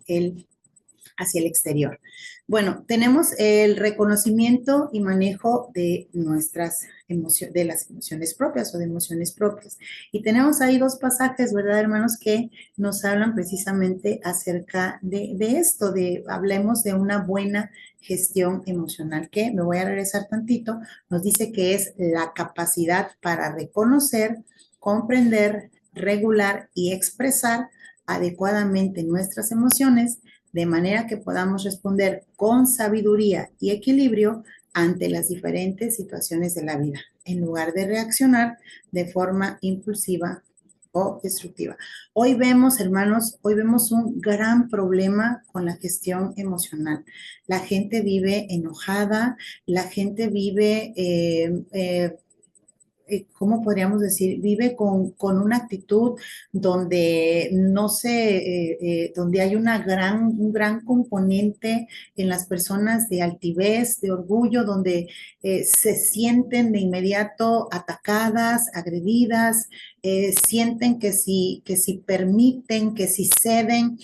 S2: hacia el exterior. Bueno, tenemos el reconocimiento y manejo de nuestras emociones, de las emociones propias o de emociones propias. Y tenemos ahí dos pasajes, ¿verdad, hermanos?, que nos hablan precisamente acerca de esto, hablemos de una buena gestión emocional, que me voy a regresar tantito, nos dice que es la capacidad para reconocer, comprender, regular y expresar adecuadamente nuestras emociones, de manera que podamos responder con sabiduría y equilibrio ante las diferentes situaciones de la vida, en lugar de reaccionar de forma impulsiva o destructiva. Hoy vemos, hermanos, un gran problema con la gestión emocional. La gente vive enojada, la gente vive ¿cómo podríamos decir? Vive con una actitud donde no sé, donde hay un gran componente en las personas de altivez, de orgullo, donde se sienten de inmediato atacadas, agredidas, sienten que si permiten, que si ceden,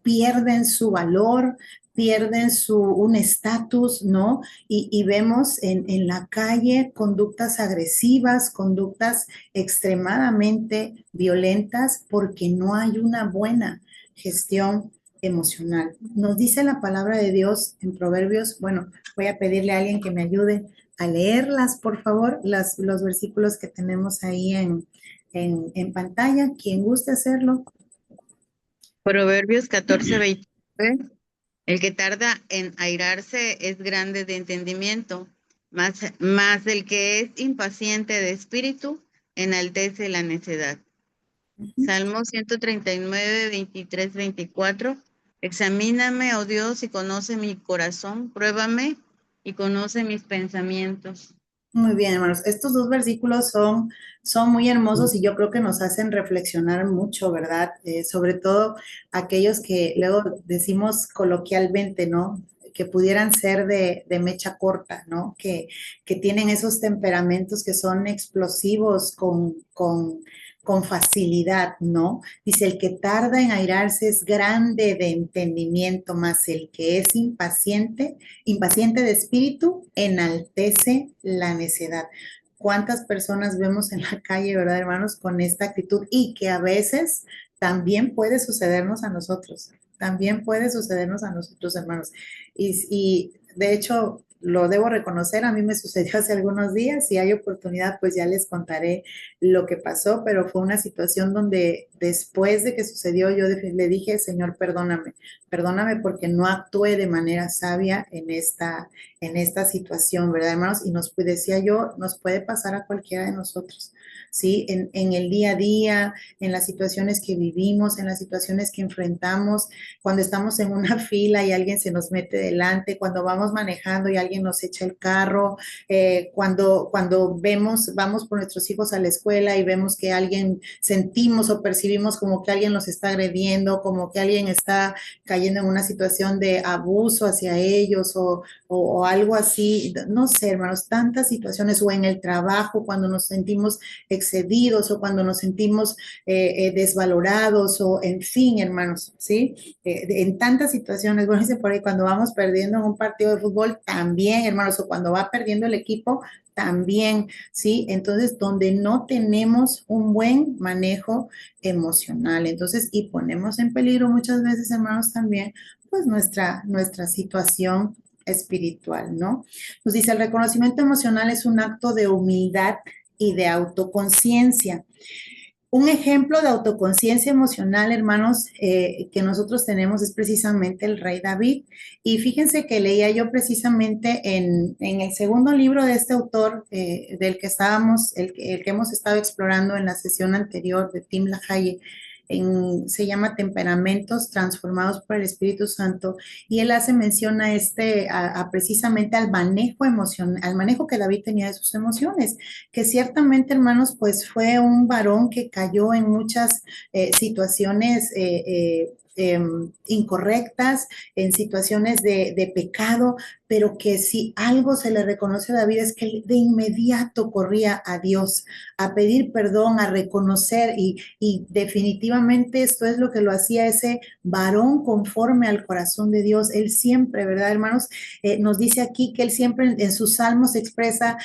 S2: pierden su valor, pierden un estatus, ¿no? Y vemos en la calle conductas agresivas, conductas extremadamente violentas, porque no hay una buena gestión emocional. Nos dice la palabra de Dios en Proverbios, bueno, voy a pedirle a alguien que me ayude a leerlas, por favor, los versículos que tenemos ahí en pantalla. Quien guste hacerlo.
S8: Proverbios 14:29. El que tarda en airarse es grande de entendimiento, más el que es impaciente de espíritu enaltece la necedad. Salmo 139, 23, 24. Examíname, oh Dios, y conoce mi corazón, pruébame y conoce mis pensamientos.
S2: Muy bien, hermanos. Estos dos versículos son muy hermosos y yo creo que nos hacen reflexionar mucho, ¿verdad? Sobre todo aquellos que luego decimos coloquialmente, ¿no? Que pudieran ser de mecha corta, ¿no? Que tienen esos temperamentos que son explosivos con facilidad, ¿no? Dice, el que tarda en airarse es grande de entendimiento, más el que es impaciente de espíritu, enaltece la necedad. ¿Cuántas personas vemos en la calle, verdad, hermanos, con esta actitud? Y que a veces también puede sucedernos a nosotros. También puede sucedernos a nosotros, hermanos. Y de hecho, lo debo reconocer, a mí me sucedió hace algunos días. Si hay oportunidad, pues ya les contaré lo que pasó, pero fue una situación donde después de que sucedió, yo le dije, Señor, perdóname porque no actué de manera sabia en esta situación, ¿verdad, hermanos? Y decía yo, nos puede pasar a cualquiera de nosotros, ¿sí? En el día a día, en las situaciones que vivimos, en las situaciones que enfrentamos, cuando estamos en una fila y alguien se nos mete delante, cuando vamos manejando y alguien nos echa el carro, cuando vamos por nuestros hijos a la escuela y vemos que sentimos o percibimos como que alguien nos está agrediendo, como que alguien está cayendo en una situación de abuso hacia ellos o algo así, no sé, hermanos, tantas situaciones, o en el trabajo, cuando nos sentimos excedidos o cuando nos sentimos desvalorados, o en fin, hermanos, ¿sí? En tantas situaciones, bueno, dice por ahí, cuando vamos perdiendo en un partido de fútbol, también, hermanos, o cuando va perdiendo el equipo, también, ¿sí? Entonces, donde no tenemos un buen manejo emocional, entonces, y ponemos en peligro muchas veces, hermanos, también, pues nuestra situación espiritual, ¿no? Nos dice, el reconocimiento emocional es un acto de humildad y de autoconciencia. Un ejemplo de autoconciencia emocional, hermanos, que nosotros tenemos es precisamente el rey David. Y fíjense que leía yo precisamente en el segundo libro de este autor, del que el que hemos estado explorando en la sesión anterior de Tim LaHaye, se llama Temperamentos transformados por el Espíritu Santo, y él hace mención a precisamente al manejo emocional, al manejo que David tenía de sus emociones, que ciertamente, hermanos, pues fue un varón que cayó en muchas situaciones incorrectas, en situaciones de pecado, pero que si algo se le reconoce a David es que él de inmediato corría a Dios a pedir perdón, a reconocer y definitivamente esto es lo que lo hacía ese varón conforme al corazón de Dios. Él siempre, ¿verdad, hermanos? Nos dice aquí que él siempre en sus salmos expresa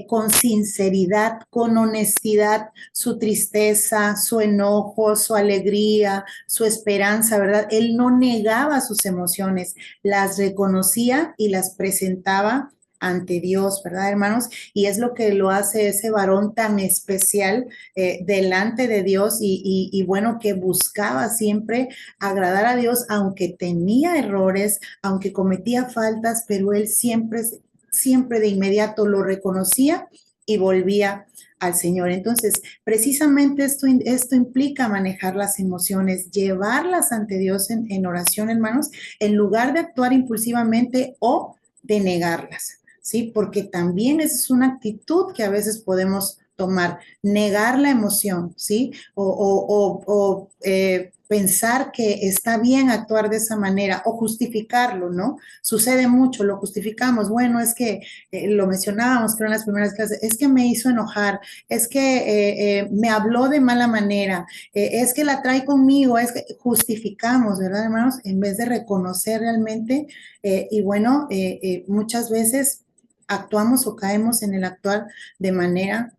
S2: con sinceridad, con honestidad, su tristeza, su enojo, su alegría, su esperanza, ¿verdad? Él no negaba sus emociones, las reconocía y las presentaba ante Dios, ¿verdad, hermanos? Y es lo que lo hace ese varón tan especial delante de Dios y bueno, que buscaba siempre agradar a Dios, aunque tenía errores, aunque cometía faltas, pero él siempre de inmediato lo reconocía y volvía al Señor. Entonces, precisamente esto implica manejar las emociones, llevarlas ante Dios en oración, hermanos, en lugar de actuar impulsivamente o de negarlas. ¿Sí? Porque también es una actitud que a veces podemos tomar, negar la emoción, ¿sí? O pensar que está bien actuar de esa manera o justificarlo, ¿no? Sucede mucho, lo justificamos. Bueno, es que lo mencionábamos, creo en las primeras clases, es que me hizo enojar, es que me habló de mala manera, es que la trae conmigo, es que justificamos, ¿verdad, hermanos? En vez de reconocer realmente, y bueno, muchas veces actuamos o caemos en el actuar de manera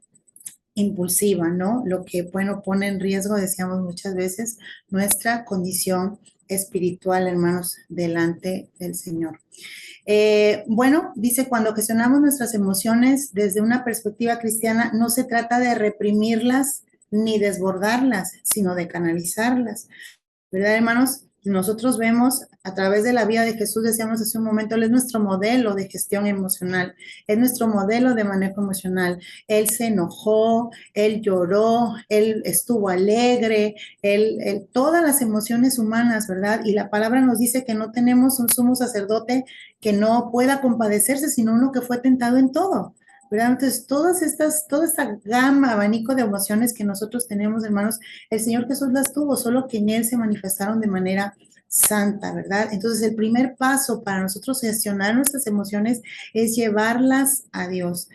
S2: impulsiva, ¿no? Lo que, bueno, pone en riesgo, decíamos muchas veces, nuestra condición espiritual, hermanos, delante del Señor. Bueno, dice, cuando gestionamos nuestras emociones desde una perspectiva cristiana, no se trata de reprimirlas ni desbordarlas, sino de canalizarlas. ¿Verdad, hermanos? Nosotros vemos a través de la vida de Jesús, decíamos hace un momento, Él es nuestro modelo de gestión emocional, es nuestro modelo de manejo emocional. Él se enojó, Él lloró, Él estuvo alegre, todas las emociones humanas, ¿verdad? Y la palabra nos dice que no tenemos un sumo sacerdote que no pueda compadecerse, sino uno que fue tentado en todo. ¿Verdad? Entonces, toda esta gama, abanico de emociones que nosotros tenemos, hermanos, el Señor Jesús las tuvo, solo que en Él se manifestaron de manera santa, ¿verdad? Entonces, el primer paso para nosotros gestionar nuestras emociones es llevarlas a Dios.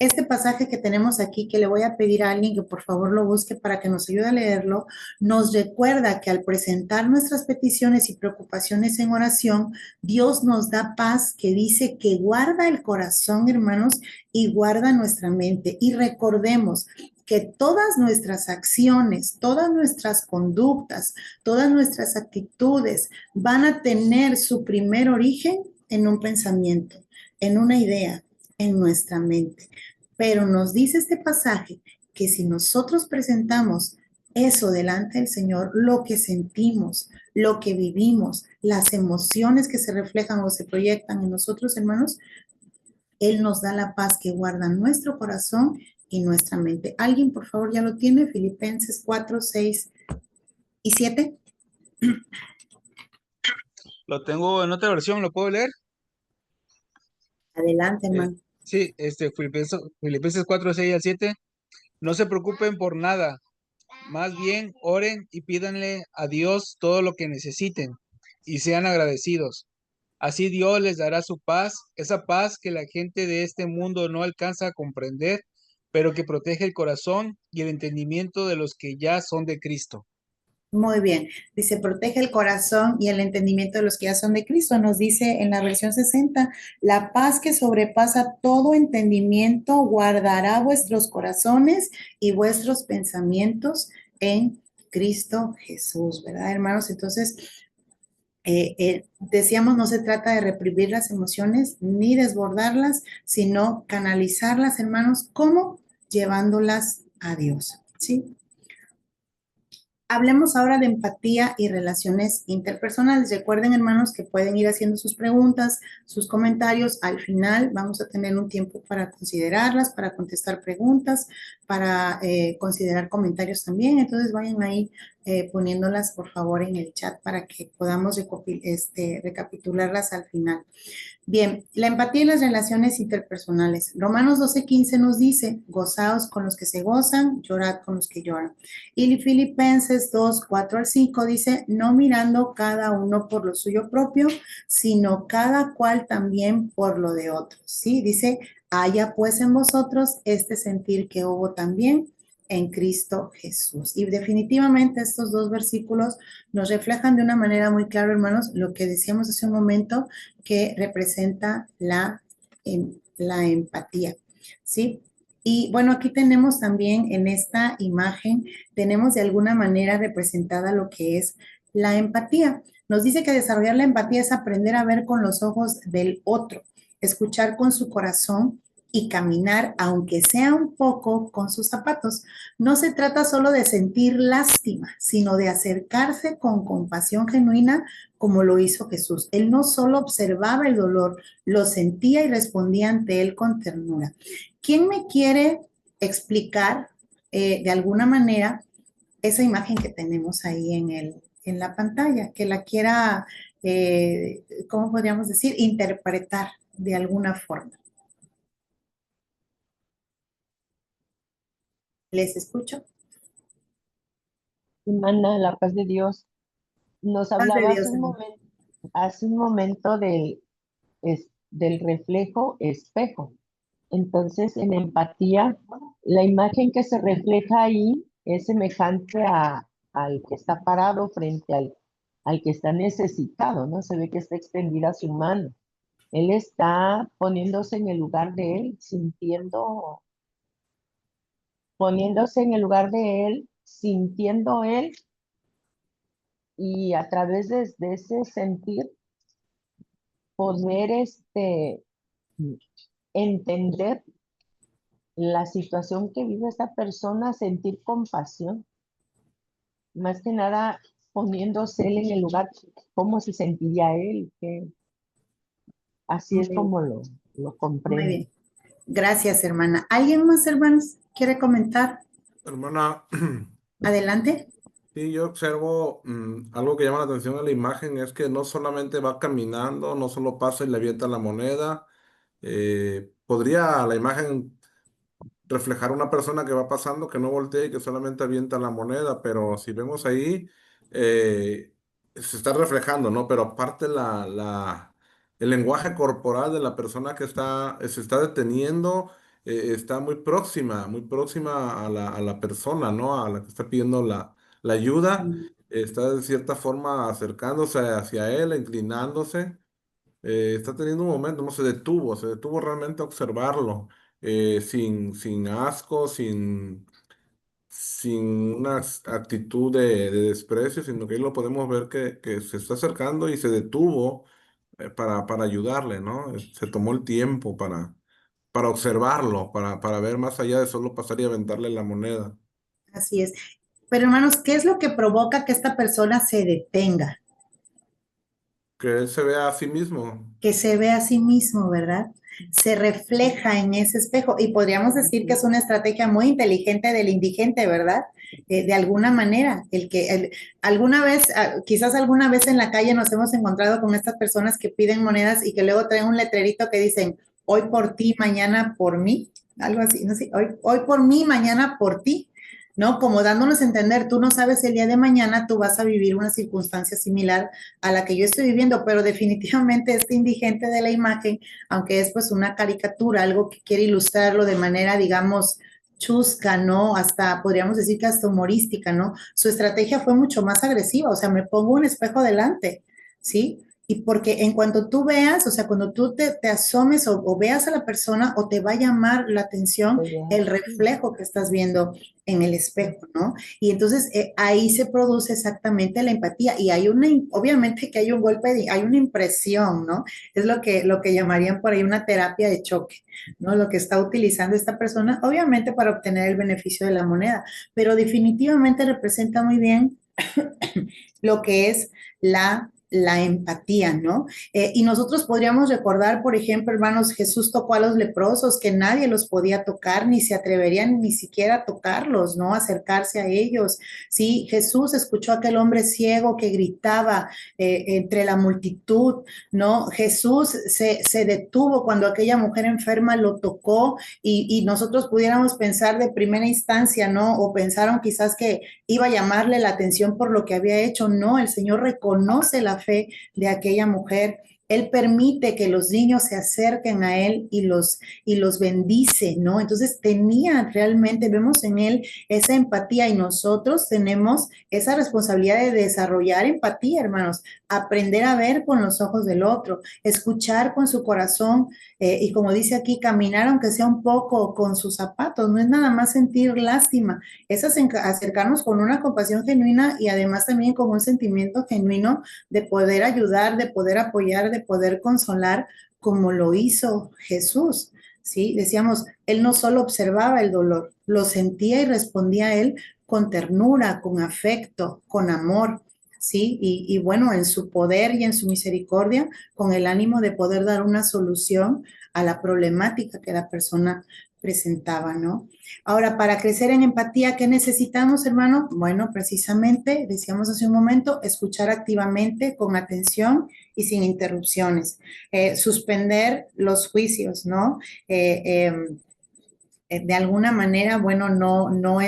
S2: Este pasaje que tenemos aquí, que le voy a pedir a alguien que por favor lo busque para que nos ayude a leerlo, nos recuerda que al presentar nuestras peticiones y preocupaciones en oración, Dios nos da paz que dice que guarda el corazón, hermanos, y guarda nuestra mente. Y recordemos que todas nuestras acciones, todas nuestras conductas, todas nuestras actitudes van a tener su primer origen en un pensamiento, en una idea, en nuestra mente. Pero nos dice este pasaje que si nosotros presentamos eso delante del Señor, lo que sentimos, lo que vivimos, las emociones que se reflejan o se proyectan en nosotros, hermanos, Él nos da la paz que guarda nuestro corazón y nuestra mente. ¿Alguien, por favor, ya lo tiene? Filipenses 4, 6 y 7.
S9: Lo tengo en otra versión, ¿lo puedo leer?
S2: Adelante, hermano.
S9: Sí, Filipenses 4, 6 al 7. No se preocupen por nada, más bien oren y pídanle a Dios todo lo que necesiten y sean agradecidos. Así Dios les dará su paz, esa paz que la gente de este mundo no alcanza a comprender, pero que protege el corazón y el entendimiento de los que ya son de Cristo.
S2: Muy bien. Dice, protege el corazón y el entendimiento de los que ya son de Cristo. Nos dice en la versión 60, la paz que sobrepasa todo entendimiento guardará vuestros corazones y vuestros pensamientos en Cristo Jesús, ¿verdad, hermanos? Entonces, decíamos, no se trata de reprimir las emociones ni desbordarlas, sino canalizarlas, hermanos, ¿cómo? Llevándolas a Dios, ¿sí? Hablemos ahora de empatía y relaciones interpersonales. Recuerden, hermanos, que pueden ir haciendo sus preguntas, sus comentarios. Al final vamos a tener un tiempo para considerarlas, para contestar preguntas, para considerar comentarios también. Entonces vayan ahí poniéndolas por favor en el chat para que podamos recapitularlas al final. Bien, la empatía y las relaciones interpersonales. Romanos 12:15 nos dice, gozaos con los que se gozan, llorad con los que lloran. Y Filipenses 2:4-5 dice, no mirando cada uno por lo suyo propio, sino cada cual también por lo de otros. ¿Sí? Dice, haya pues en vosotros este sentir que hubo también en Cristo Jesús. Y definitivamente estos dos versículos nos reflejan de una manera muy clara, hermanos, lo que decíamos hace un momento, que representa la empatía, ¿sí? Y bueno, aquí tenemos también en esta imagen, tenemos de alguna manera representada lo que es la empatía. Nos dice que desarrollar la empatía es aprender a ver con los ojos del otro, escuchar con su corazón y caminar, aunque sea un poco, con sus zapatos. No se trata solo de sentir lástima, sino de acercarse con compasión genuina como lo hizo Jesús. Él no solo observaba el dolor, lo sentía y respondía ante él con ternura. ¿Quién me quiere explicar de alguna manera esa imagen que tenemos ahí en la pantalla? Que la quiera, ¿cómo podríamos decir? Interpretar de alguna forma. ¿Les escucho?
S6: Hermana, la paz de Dios. Nos
S2: Paz de
S6: hablaba
S2: Dios, hermano.
S6: hace un momento del reflejo espejo. Entonces, en empatía, la imagen que se refleja ahí es semejante al que está parado frente al que está necesitado, ¿no? Se ve que está extendida su mano. Él está poniéndose en el lugar de él, poniéndose en el lugar de él, sintiendo él, y a través de ese sentir, poder entender la situación que vive esta persona, sentir compasión, más que nada poniéndose él en el lugar, cómo se sentiría él, que así es como lo
S2: Muy
S6: comprendo.
S2: bien. Gracias, hermana. ¿Alguien más, hermanos, quiere comentar?
S10: Hermana,
S2: Adelante.
S10: sí, yo observo algo que llama la atención en la imagen, es que no solamente va caminando, no solo pasa y le avienta la moneda. Podría la imagen reflejar una persona que va pasando, que no voltea y que solamente avienta la moneda, pero si vemos ahí, se está reflejando, ¿no? Pero aparte el lenguaje corporal de la persona que se está deteniendo, está muy próxima a la persona, ¿no? A la que está pidiendo la ayuda, está de cierta forma acercándose hacia él, inclinándose. Está teniendo un momento, no se detuvo realmente a observarlo, sin asco, sin una actitud de desprecio, sino que ahí lo podemos ver que se está acercando y se detuvo para ayudarle, ¿no? Se tomó el tiempo para observarlo, para ver más allá de solo pasar y aventarle la moneda.
S2: Así es. Pero hermanos, ¿qué es lo que provoca que esta persona se detenga?
S10: Que él se vea a sí mismo.
S2: Que se ve a sí mismo, ¿verdad? Se refleja en ese espejo. Y podríamos decir que es una estrategia muy inteligente del indigente, ¿verdad? De alguna manera, alguna vez, quizás alguna vez en la calle nos hemos encontrado con estas personas que piden monedas y que luego traen un letrerito que dicen, hoy por ti, mañana por mí, algo así, no sé, hoy por mí, mañana por ti, ¿no? Como dándonos a entender, tú no sabes el día de mañana, tú vas a vivir una circunstancia similar a la que yo estoy viviendo, pero definitivamente este indigente de la imagen, aunque es pues una caricatura, algo que quiere ilustrarlo de manera, digamos, chusca, ¿no? Hasta, podríamos decir que hasta humorística, ¿no? Su estrategia fue mucho más agresiva, o sea, me pongo un espejo delante, ¿sí? Y porque en cuanto tú veas, o sea, cuando tú te asomes o veas a la persona o te va a llamar la atención el reflejo que estás viendo en el espejo, ¿no? Y entonces ahí se produce exactamente la empatía y hay obviamente que hay un golpe, hay una impresión, ¿no? Es lo que llamarían por ahí una terapia de choque, ¿no? Lo que está utilizando esta persona, obviamente para obtener el beneficio de la moneda, pero definitivamente representa muy bien lo que es la la empatía, ¿no? Y nosotros podríamos recordar, por ejemplo, hermanos, Jesús tocó a los leprosos, que nadie los podía tocar, ni se atreverían ni siquiera a tocarlos, ¿no? Acercarse a ellos. Sí, Jesús escuchó a aquel hombre ciego que gritaba entre la multitud, ¿no? Jesús se detuvo cuando aquella mujer enferma lo tocó y nosotros pudiéramos pensar de primera instancia, ¿no? O pensaron quizás que iba a llamarle la atención por lo que había hecho. No, el Señor reconoce la fe de aquella mujer. Él permite que los niños se acerquen a Él y los bendice, ¿no? Entonces tenía realmente, vemos en Él esa empatía y nosotros tenemos esa responsabilidad de desarrollar empatía, hermanos, aprender a ver con los ojos del otro, escuchar con su corazón y como dice aquí, caminar aunque sea un poco con sus zapatos, no es nada más sentir lástima, es acercarnos con una compasión genuina y además también con un sentimiento genuino de poder ayudar, de poder apoyar, de poder consolar, como lo hizo Jesús, ¿sí? Decíamos, Él no solo observaba el dolor, lo sentía y respondía a Él con ternura, con afecto, con amor, ¿sí? Y bueno, en su poder y en su misericordia, con el ánimo de poder dar una solución a la problemática que la persona presentaba, ¿no? Ahora, para crecer en empatía, ¿qué necesitamos, hermano? Bueno, precisamente, decíamos hace un momento, escuchar activamente, con atención y sin interrupciones. Suspender los juicios, ¿no? De alguna manera, bueno, no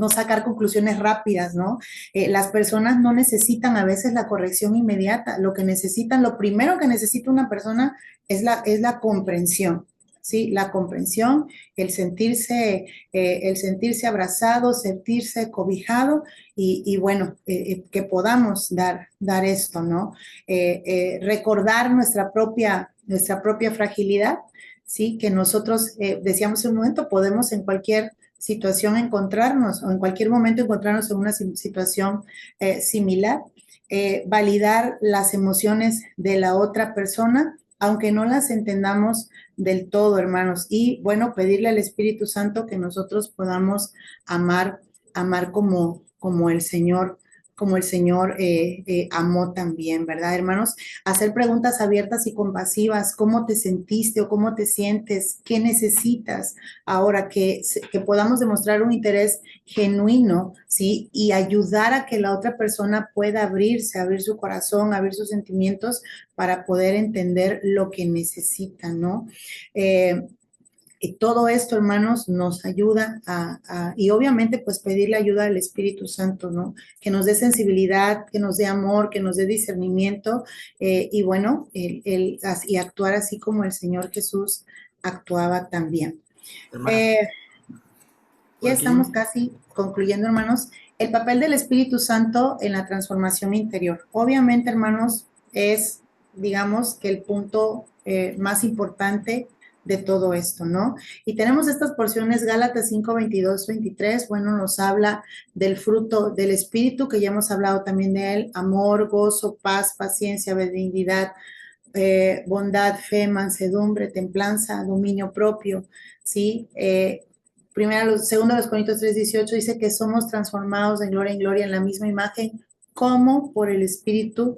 S2: sacar conclusiones rápidas, ¿no? Las personas no necesitan a veces la corrección inmediata. Lo que necesitan, lo primero que necesita una persona es la comprensión. Sí, la comprensión, el sentirse abrazado, sentirse cobijado y bueno, que podamos dar esto, ¿no? Recordar nuestra propia fragilidad, sí, que nosotros, decíamos en un momento, podemos en cualquier situación encontrarnos o en cualquier momento encontrarnos en una situación similar, validar las emociones de la otra persona, aunque no las entendamos del todo, hermanos, y bueno, pedirle al Espíritu Santo que nosotros podamos amar como el Señor amó también, ¿verdad, hermanos? Hacer preguntas abiertas y compasivas, ¿cómo te sentiste o cómo te sientes? ¿Qué necesitas? Ahora que podamos demostrar un interés genuino, ¿sí? Y ayudar a que la otra persona pueda abrirse, abrir su corazón, abrir sus sentimientos para poder entender lo que necesita, ¿no? Y todo esto, hermanos, nos ayuda y obviamente pues pedirle ayuda al Espíritu Santo, ¿no? Que nos dé sensibilidad, que nos dé amor, que nos dé discernimiento y bueno, y actuar así como el Señor Jesús actuaba también. Ya estamos casi concluyendo, hermanos. El papel del Espíritu Santo en la transformación interior. Obviamente, hermanos, es, digamos, que el punto más importante de todo esto, ¿no? Y tenemos estas porciones, Gálatas 5, 22, 23, bueno, nos habla del fruto del Espíritu, que ya hemos hablado también de él, amor, gozo, paz, paciencia, benignidad, bondad, fe, mansedumbre, templanza, dominio propio, ¿sí? Segundo los Corintios 3, 18 dice que somos transformados de gloria en gloria en la misma imagen, como por el Espíritu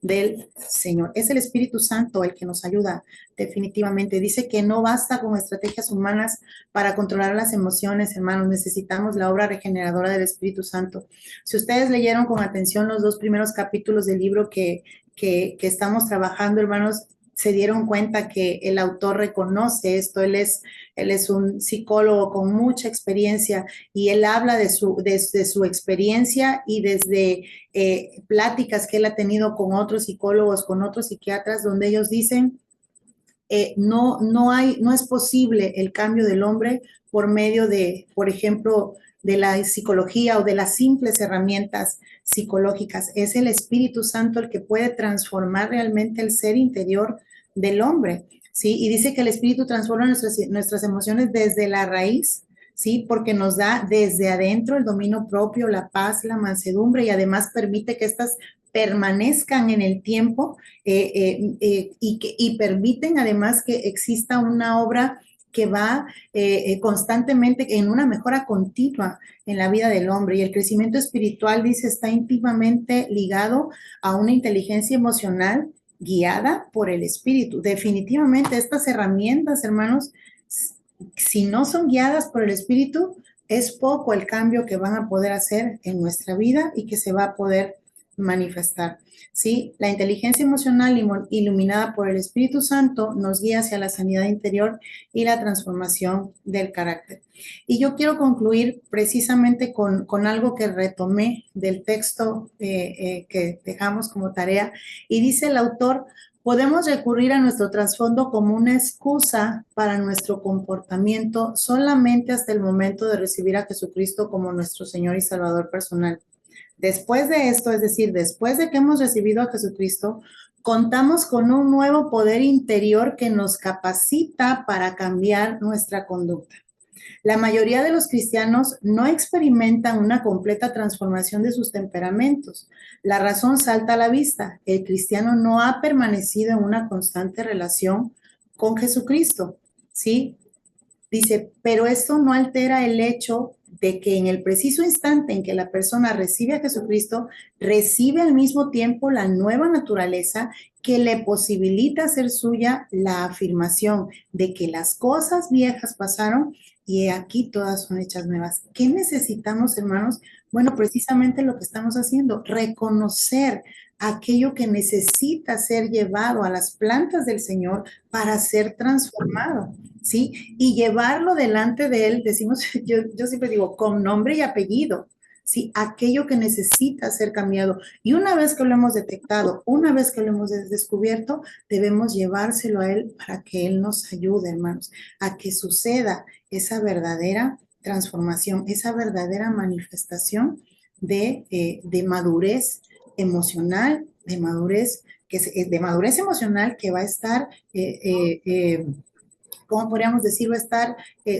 S2: del Señor. Es el Espíritu Santo el que nos ayuda definitivamente. Dice que no basta con estrategias humanas para controlar las emociones, hermanos. Necesitamos la obra regeneradora del Espíritu Santo. Si ustedes leyeron con atención los 2 primeros capítulos del libro que estamos trabajando, hermanos, se dieron cuenta que el autor reconoce esto. Él es un psicólogo con mucha experiencia y él habla de su experiencia y desde pláticas que él ha tenido con otros psicólogos, con otros psiquiatras, donde ellos dicen no es posible el cambio del hombre por medio de, por ejemplo, de la psicología o de las simples herramientas psicológicas. Es el Espíritu Santo el que puede transformar realmente el ser interior del hombre, ¿sí? Y dice que el Espíritu transforma nuestras emociones desde la raíz, ¿sí? Porque nos da desde adentro el dominio propio, la paz, la mansedumbre y además permite que estas permanezcan en el tiempo y permiten además que exista una obra que va constantemente en una mejora continua en la vida del hombre. Y el crecimiento espiritual, dice, está íntimamente ligado a una inteligencia emocional guiada por el espíritu. Definitivamente estas herramientas, hermanos, si no son guiadas por el espíritu, es poco el cambio que van a poder hacer en nuestra vida y que se va a poder manifestar. ¿Sí? La inteligencia emocional iluminada por el Espíritu Santo nos guía hacia la sanidad interior y la transformación del carácter. Y yo quiero concluir precisamente con algo que retomé del texto que dejamos como tarea, y dice el autor: podemos recurrir a nuestro trasfondo como una excusa para nuestro comportamiento solamente hasta el momento de recibir a Jesucristo como nuestro Señor y Salvador personal. Después de esto, es decir, después de que hemos recibido a Jesucristo, contamos con un nuevo poder interior que nos capacita para cambiar nuestra conducta. La mayoría de los cristianos no experimentan una completa transformación de sus temperamentos. La razón salta a la vista: el cristiano no ha permanecido en una constante relación con Jesucristo, ¿sí? Dice, pero esto no altera el hecho de que en el preciso instante en que la persona recibe a Jesucristo, recibe al mismo tiempo la nueva naturaleza que le posibilita hacer suya la afirmación de que las cosas viejas pasaron y aquí todas son hechas nuevas. ¿Qué necesitamos, hermanos? Bueno, precisamente lo que estamos haciendo, reconocer aquello que necesita ser llevado a las plantas del Señor para ser transformado, ¿sí? Y llevarlo delante de Él, decimos, yo siempre digo, con nombre y apellido, ¿sí? Aquello que necesita ser cambiado. Y una vez que lo hemos detectado, una vez que lo hemos descubierto, debemos llevárselo a Él para que Él nos ayude, hermanos, a que suceda esa verdadera transformación, esa verdadera manifestación de madurez emocional, de madurez emocional que va a estar, ¿cómo podríamos decir? Va a estar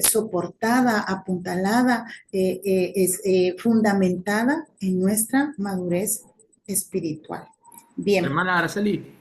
S2: soportada, apuntalada, fundamentada en nuestra madurez espiritual. Bien.
S1: Hermana Araceli,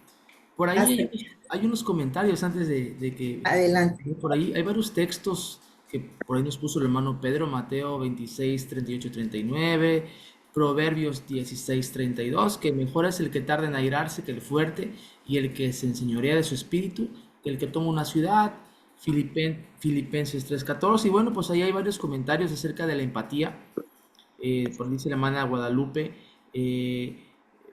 S1: por ahí
S2: Hasta-
S1: hay unos comentarios antes de que...
S2: Adelante.
S1: Por ahí hay varios textos que por ahí nos puso el hermano Pedro: Mateo 26, 38, 39, Proverbios 16, 32, que mejor es el que tarda en airarse que el fuerte, y el que se enseñorea de su espíritu que el que toma una ciudad. Filipenses 3, 14. Y bueno, pues ahí hay varios comentarios acerca de la empatía. Por ahí dice la hermana Guadalupe,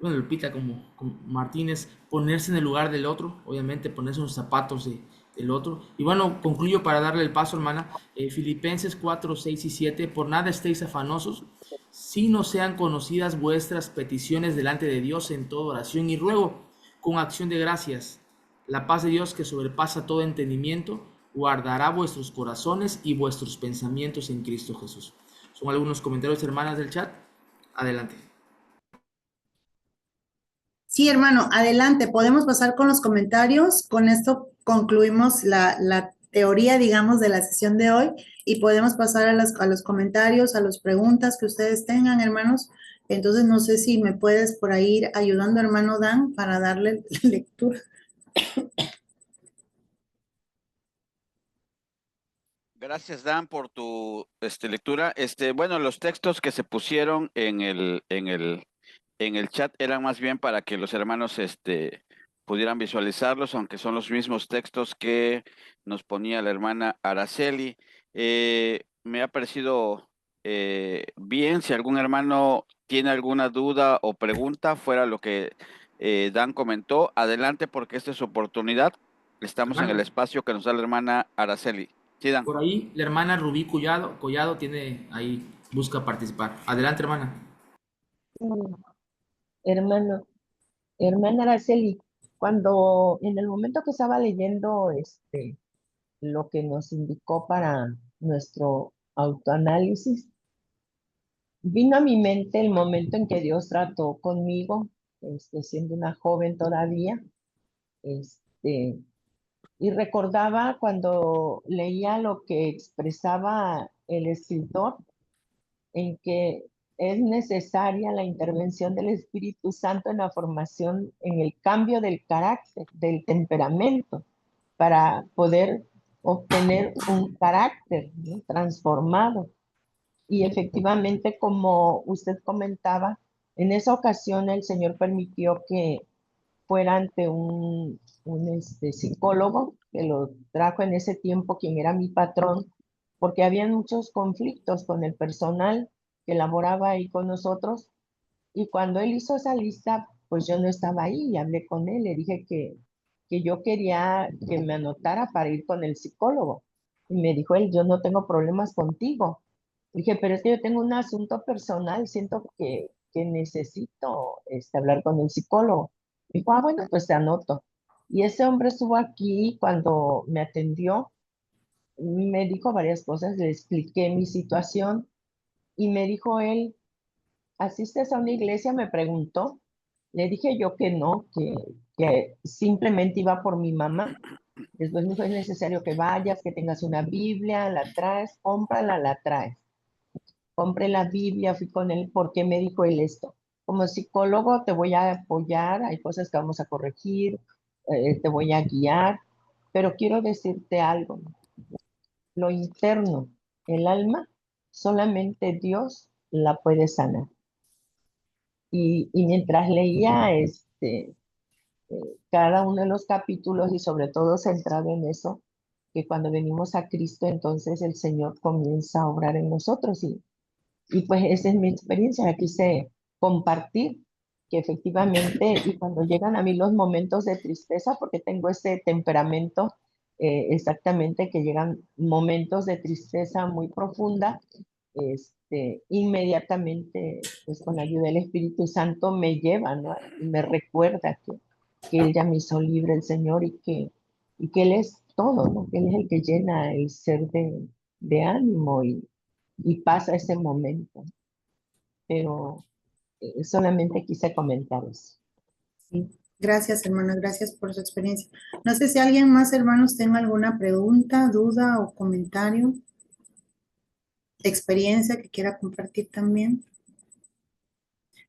S1: bueno, Lupita como Martínez, ponerse en el lugar del otro, obviamente ponerse en los zapatos del otro. Y bueno, concluyo para darle el paso, hermana. Filipenses 4, 6 y 7, por nada estéis afanosos, si no sean conocidas vuestras peticiones delante de Dios en toda oración y ruego, con acción de gracias. La paz de Dios, que sobrepasa todo entendimiento, guardará vuestros corazones y vuestros pensamientos en Cristo Jesús. Son algunos comentarios, hermanas del chat. Adelante.
S2: Sí, hermano, adelante. Podemos pasar con los comentarios. Con esto concluimos la teoría, digamos, de la sesión de hoy y podemos pasar a los comentarios, a las preguntas que ustedes tengan, hermanos. Entonces, no sé si me puedes por ahí ir ayudando, hermano Dan, para darle lectura.
S11: Gracias, Dan, por tu lectura. Bueno, los textos que se pusieron en el chat eran más bien para que los hermanos pudieran visualizarlos, aunque son los mismos textos que nos ponía la hermana Araceli. Me ha parecido bien. Si algún hermano tiene alguna duda o pregunta fuera lo que Dan comentó, adelante, porque esta es su oportunidad. Estamos en el espacio que nos da la hermana Araceli. Sí, Dan.
S1: Por ahí la hermana Rubí Collado tiene ahí, busca participar. Adelante, hermana.
S6: Hermana Araceli, cuando en el momento que estaba leyendo lo que nos indicó para nuestro autoanálisis, vino a mi mente el momento en que Dios trató conmigo, siendo una joven todavía, y recordaba cuando leía lo que expresaba el escritor, en que es necesaria la intervención del Espíritu Santo en la formación, en el cambio del carácter, del temperamento, para poder obtener un carácter, ¿no?, transformado. Y efectivamente, como usted comentaba, en esa ocasión el Señor permitió que fuera ante un psicólogo que lo trajo en ese tiempo, quien era mi patrón, porque había muchos conflictos con el personal que laboraba ahí con nosotros. Y cuando él hizo esa lista, pues yo no estaba ahí y hablé con él. Le dije que yo quería que me anotara para ir con el psicólogo. Y me dijo él, yo no tengo problemas contigo. Dije, pero es que yo tengo un asunto personal, siento que necesito hablar con el psicólogo. Dijo, ah, bueno, pues te anoto. Y ese hombre estuvo aquí cuando me atendió, me dijo varias cosas, le expliqué mi situación y me dijo él, ¿asistes a una iglesia?, me preguntó. Le dije yo que no, que simplemente iba por mi mamá. Después me dijo, es necesario que vayas, que tengas una Biblia, la traes, cómprala, la traes. Compré la Biblia, fui con él, porque me dijo él esto. Como psicólogo te voy a apoyar, hay cosas que vamos a corregir, te voy a guiar, pero quiero decirte algo. Lo interno, el alma, solamente Dios la puede sanar. Y mientras leía cada uno de los capítulos y sobre todo centrado en eso, que cuando venimos a Cristo, entonces el Señor comienza a obrar en nosotros y pues esa es mi experiencia, la quise compartir, que efectivamente, y cuando llegan a mí los momentos de tristeza, porque tengo ese temperamento, exactamente, que llegan momentos de tristeza muy profunda, inmediatamente, pues con la ayuda del Espíritu Santo me lleva, ¿no?, y me recuerda que Él ya me hizo libre, el Señor, y que Él es todo, ¿no?, que Él es el que llena el ser de ánimo y pasa ese momento. Pero solamente quise comentar eso.
S2: Sí. Gracias, hermanos, gracias por su experiencia. No sé si alguien más, hermanos, tenga alguna pregunta, duda o comentario, experiencia que quiera compartir también.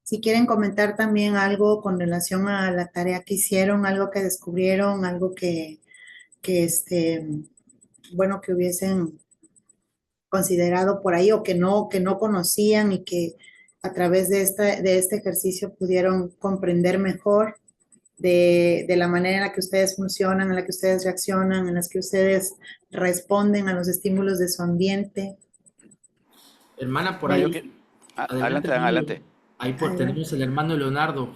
S2: Si quieren comentar también algo con relación a la tarea que hicieron, algo que descubrieron, algo que bueno, que hubiesen considerado por ahí o que no conocían y que a través de este ejercicio pudieron comprender mejor de la manera en la que ustedes funcionan, en la que ustedes reaccionan, en las que ustedes responden a los estímulos de su ambiente.
S1: Hermana, por
S11: Yo
S1: ahí.
S11: que...
S1: Adelante,
S11: Adelante, Dan,
S1: hermano.
S11: adelante.
S1: Ahí tenemos el hermano Leonardo.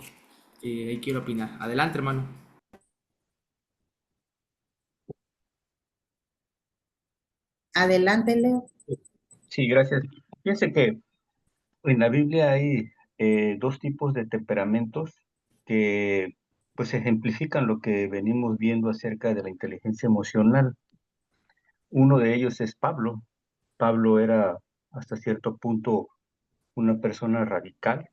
S1: Ahí quiero opinar. Adelante, hermano.
S2: Adelante, Leo.
S4: Sí, gracias. Fíjense que en la Biblia hay dos tipos de temperamentos que pues ejemplifican lo que venimos viendo acerca de la inteligencia emocional. Uno de ellos es Pablo. Pablo era hasta cierto punto una persona radical.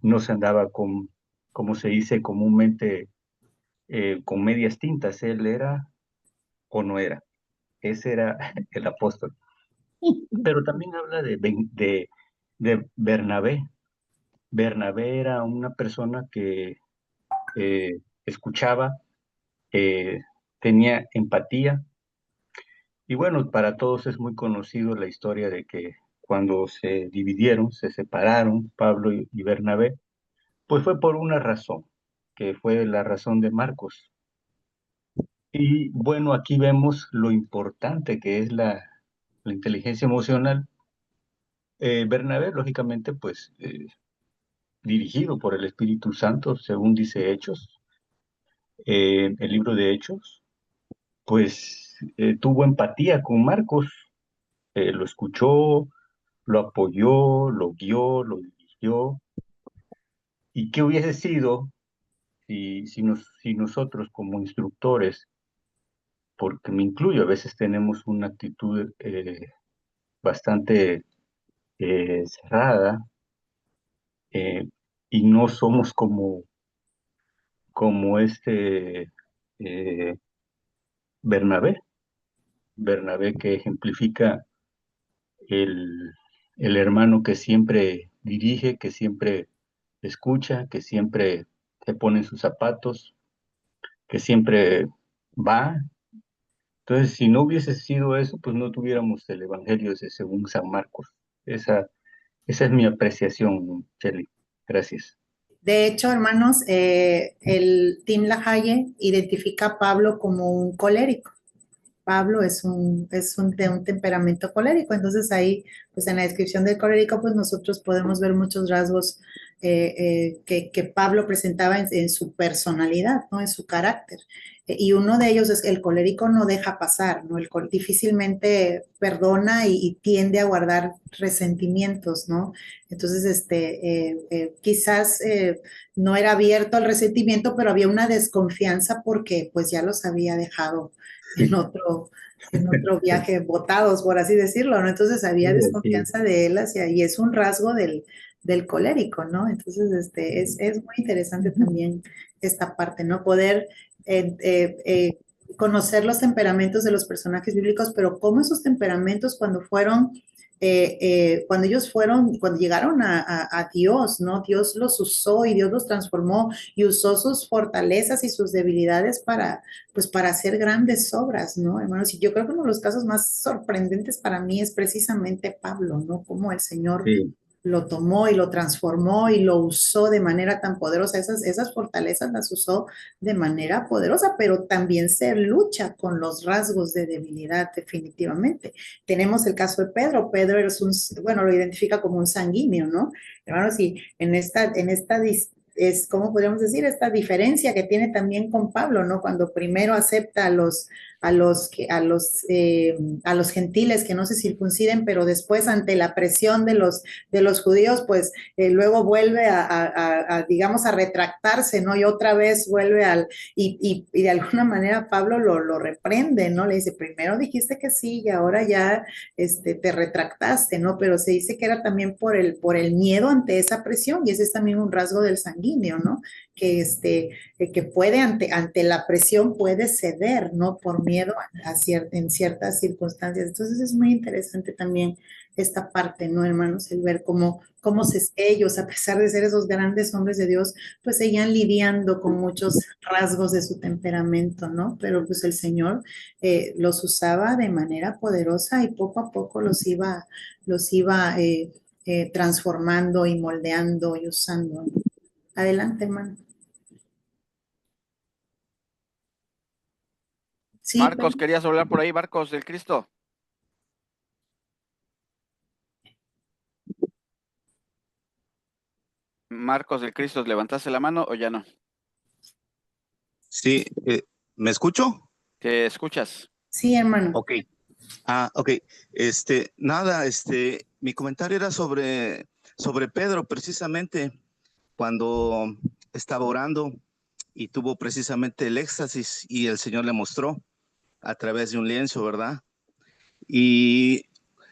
S4: No se andaba con, como se dice comúnmente, con medias tintas. Él era o no era. Ese era el apóstol. Pero también habla de Bernabé. Bernabé era una persona que escuchaba, tenía empatía. Y bueno, para todos es muy conocido la historia de que cuando se dividieron, se separaron Pablo y Bernabé, pues fue por una razón, que fue la razón de Marcos. Y bueno, aquí vemos lo importante que es la inteligencia emocional. Bernabé, lógicamente, pues dirigido por el Espíritu Santo, según dice Hechos, el libro de Hechos, pues tuvo empatía con Marcos, lo escuchó, lo apoyó, lo guió, lo dirigió. ¿Y qué hubiese sido si nosotros como instructores, porque me incluyo, a veces tenemos una actitud bastante cerrada y no somos como Bernabé? Bernabé, que ejemplifica el, el hermano que siempre dirige, que siempre escucha, que siempre se pone en sus zapatos, que siempre va Entonces, si no hubiese sido eso, pues no tuviéramos el Evangelio según San Marcos. Esa es mi apreciación, Shelley. Gracias.
S2: De hecho, hermanos, el Tim LaHaye identifica a Pablo como un colérico. Pablo de un temperamento colérico, entonces ahí, pues en la descripción del colérico, pues nosotros podemos ver muchos rasgos que Pablo presentaba en su personalidad, ¿no? En su carácter. Y uno de ellos es que el colérico no deja pasar, ¿no? Difícilmente perdona y tiende a guardar resentimientos, ¿no? Entonces, quizás no era abierto al resentimiento, pero había una desconfianza porque pues ya los había dejado en otro viaje botados, por así decirlo, ¿no? Entonces había
S4: Sí.
S2: desconfianza de él y es un rasgo del colérico, ¿no? Entonces, es muy interesante también esta parte, ¿no? Poder conocer los temperamentos de los personajes bíblicos, pero cómo esos temperamentos cuando llegaron a Dios, ¿no? Dios los usó y Dios los transformó y usó sus fortalezas y sus debilidades pues para hacer grandes obras, ¿no? Hermanos, y yo creo que uno de los casos más sorprendentes para mí es precisamente Pablo, ¿no? Cómo el Señor
S4: Sí.
S2: lo tomó y lo transformó y lo usó de manera tan poderosa. Esas fortalezas las usó de manera poderosa, pero también se lucha con los rasgos de debilidad definitivamente. Tenemos el caso de Pedro. Pedro bueno, lo identifica como un sanguíneo, ¿no? Hermanos, y ¿cómo podríamos decir? Esta diferencia que tiene también con Pablo, ¿no? Cuando primero acepta a los gentiles que no se circunciden, pero después ante la presión de los judíos, pues luego vuelve digamos, a retractarse, ¿no? Y otra vez vuelve y de alguna manera Pablo lo reprende, ¿no? Le dice, primero dijiste que sí y ahora ya te retractaste, ¿no? Pero se dice que era también por el miedo ante esa presión y ese es también un rasgo del sanguíneo, ¿no? Que puede ante la presión puede ceder, ¿no? Por miedo en ciertas circunstancias. Entonces es muy interesante también esta parte, ¿no, hermanos? El ver cómo ellos, a pesar de ser esos grandes hombres de Dios, pues seguían lidiando con muchos rasgos de su temperamento, ¿no? Pero pues el Señor los usaba de manera poderosa y poco a poco los iba transformando y moldeando y usando. Adelante, hermano. Sí,
S11: Marcos,
S2: Pedro.
S11: ¿querías hablar por ahí, Marcos del Cristo? Marcos del Cristo, ¿levantaste la mano o ya no?
S12: Sí, ¿me escucho?
S11: ¿Te escuchas?
S2: Sí, hermano.
S12: Ok. Ok. Nada, mi comentario era sobre Pedro, precisamente cuando estaba orando y tuvo precisamente el éxtasis y el Señor le mostró a través de un lienzo, ¿verdad? Y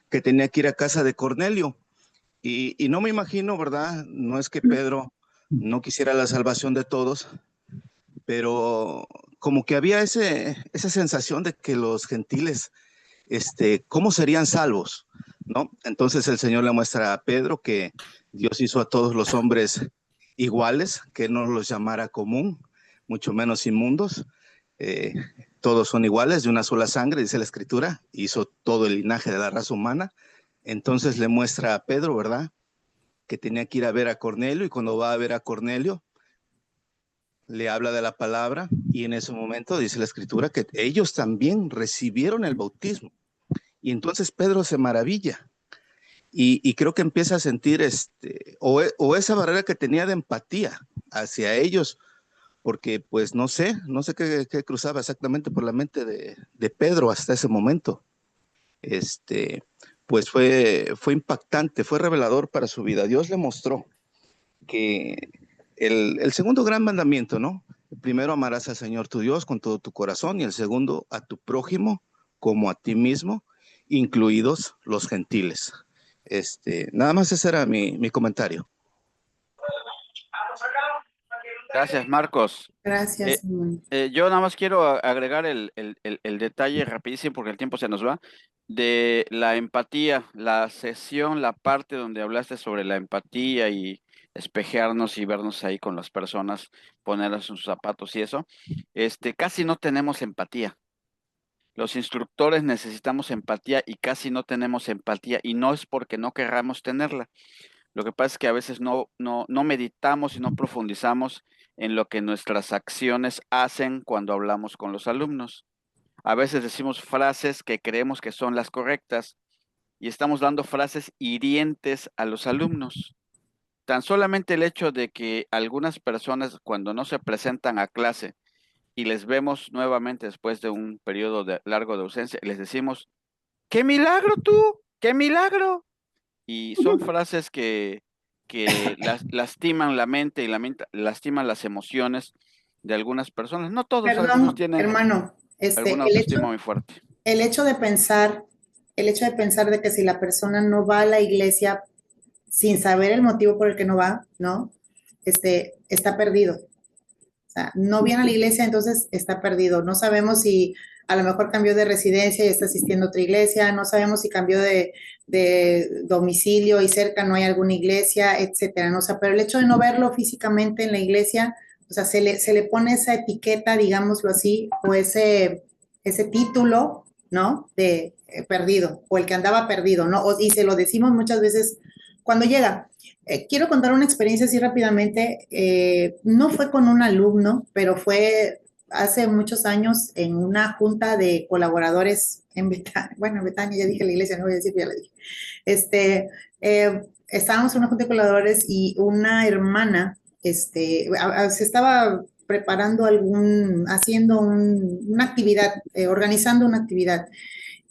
S12: que tenía que ir a casa de Cornelio. Y no me imagino, ¿verdad? No es que Pedro no quisiera la salvación de todos, pero como que había esa sensación de que los gentiles, ¿cómo serían salvos? ¿No? Entonces el Señor le muestra a Pedro que Dios hizo a todos los hombres iguales, que no los llamara común, mucho menos inmundos. Eh, Todos son iguales, de una sola sangre, dice la Escritura, hizo todo el linaje de la raza humana. Entonces le muestra a Pedro, ¿verdad? Que tenía que ir a ver a Cornelio y cuando va a ver a Cornelio, le habla de la palabra y en ese momento dice la Escritura que ellos también recibieron el bautismo. Y entonces Pedro se maravilla y creo que empieza a sentir o esa barrera que tenía de empatía hacia ellos, porque pues no sé qué cruzaba exactamente por la mente de Pedro hasta ese momento. Pues fue impactante, fue revelador para su vida. Dios le mostró que el segundo gran mandamiento, ¿no? El primero, amarás al Señor tu Dios con todo tu corazón, y el segundo, a tu prójimo como a ti mismo, incluidos los gentiles. Nada más ese era mi comentario.
S11: Gracias, Marcos.
S2: Gracias, hermano.
S11: Yo nada más quiero agregar el detalle rapidísimo porque el tiempo se nos va, de la empatía, la sesión, la parte donde hablaste sobre la empatía y espejearnos y vernos ahí con las personas, ponerlas en sus zapatos y eso, casi no tenemos empatía. Los instructores necesitamos empatía y casi no tenemos empatía, y no es porque no querramos tenerla. Lo que pasa es que a veces no meditamos y no profundizamos en lo que nuestras acciones hacen cuando hablamos con los alumnos. A veces decimos frases que creemos que son las correctas y estamos dando frases hirientes a los alumnos. Tan solamente el hecho de que algunas personas, cuando no se presentan a clase y les vemos nuevamente después de un periodo largo de ausencia, les decimos, ¡qué milagro tú! ¡Qué milagro! Y son frases que lastiman la mente y lastiman las emociones de algunas personas. No todos, algunos
S2: Perdón,
S11: tienen
S2: hermano,
S11: alguna autoestima muy fuerte.
S2: el hecho de pensar, de que si la persona no va a la iglesia sin saber el motivo por el que no va, ¿no? Está perdido. O sea, no viene a la iglesia, entonces está perdido. No sabemos si a lo mejor cambió de residencia y está asistiendo a otra iglesia, no sabemos si cambió de domicilio y cerca no hay alguna iglesia, etcétera, ¿no? O sea, pero el hecho de no verlo físicamente en la iglesia, o sea, se le pone esa etiqueta, digámoslo así, o ese título, ¿no? De perdido, o el que andaba perdido, ¿no? Y se lo decimos muchas veces cuando llega. Quiero contar una experiencia así rápidamente. No fue con un alumno, pero fue hace muchos años en una junta de colaboradores en Betania. Bueno, en Betania, ya dije la iglesia, no voy a decir, ya la dije. Estábamos en una junta de colaboradores y una hermana se estaba preparando haciendo una actividad, organizando una actividad.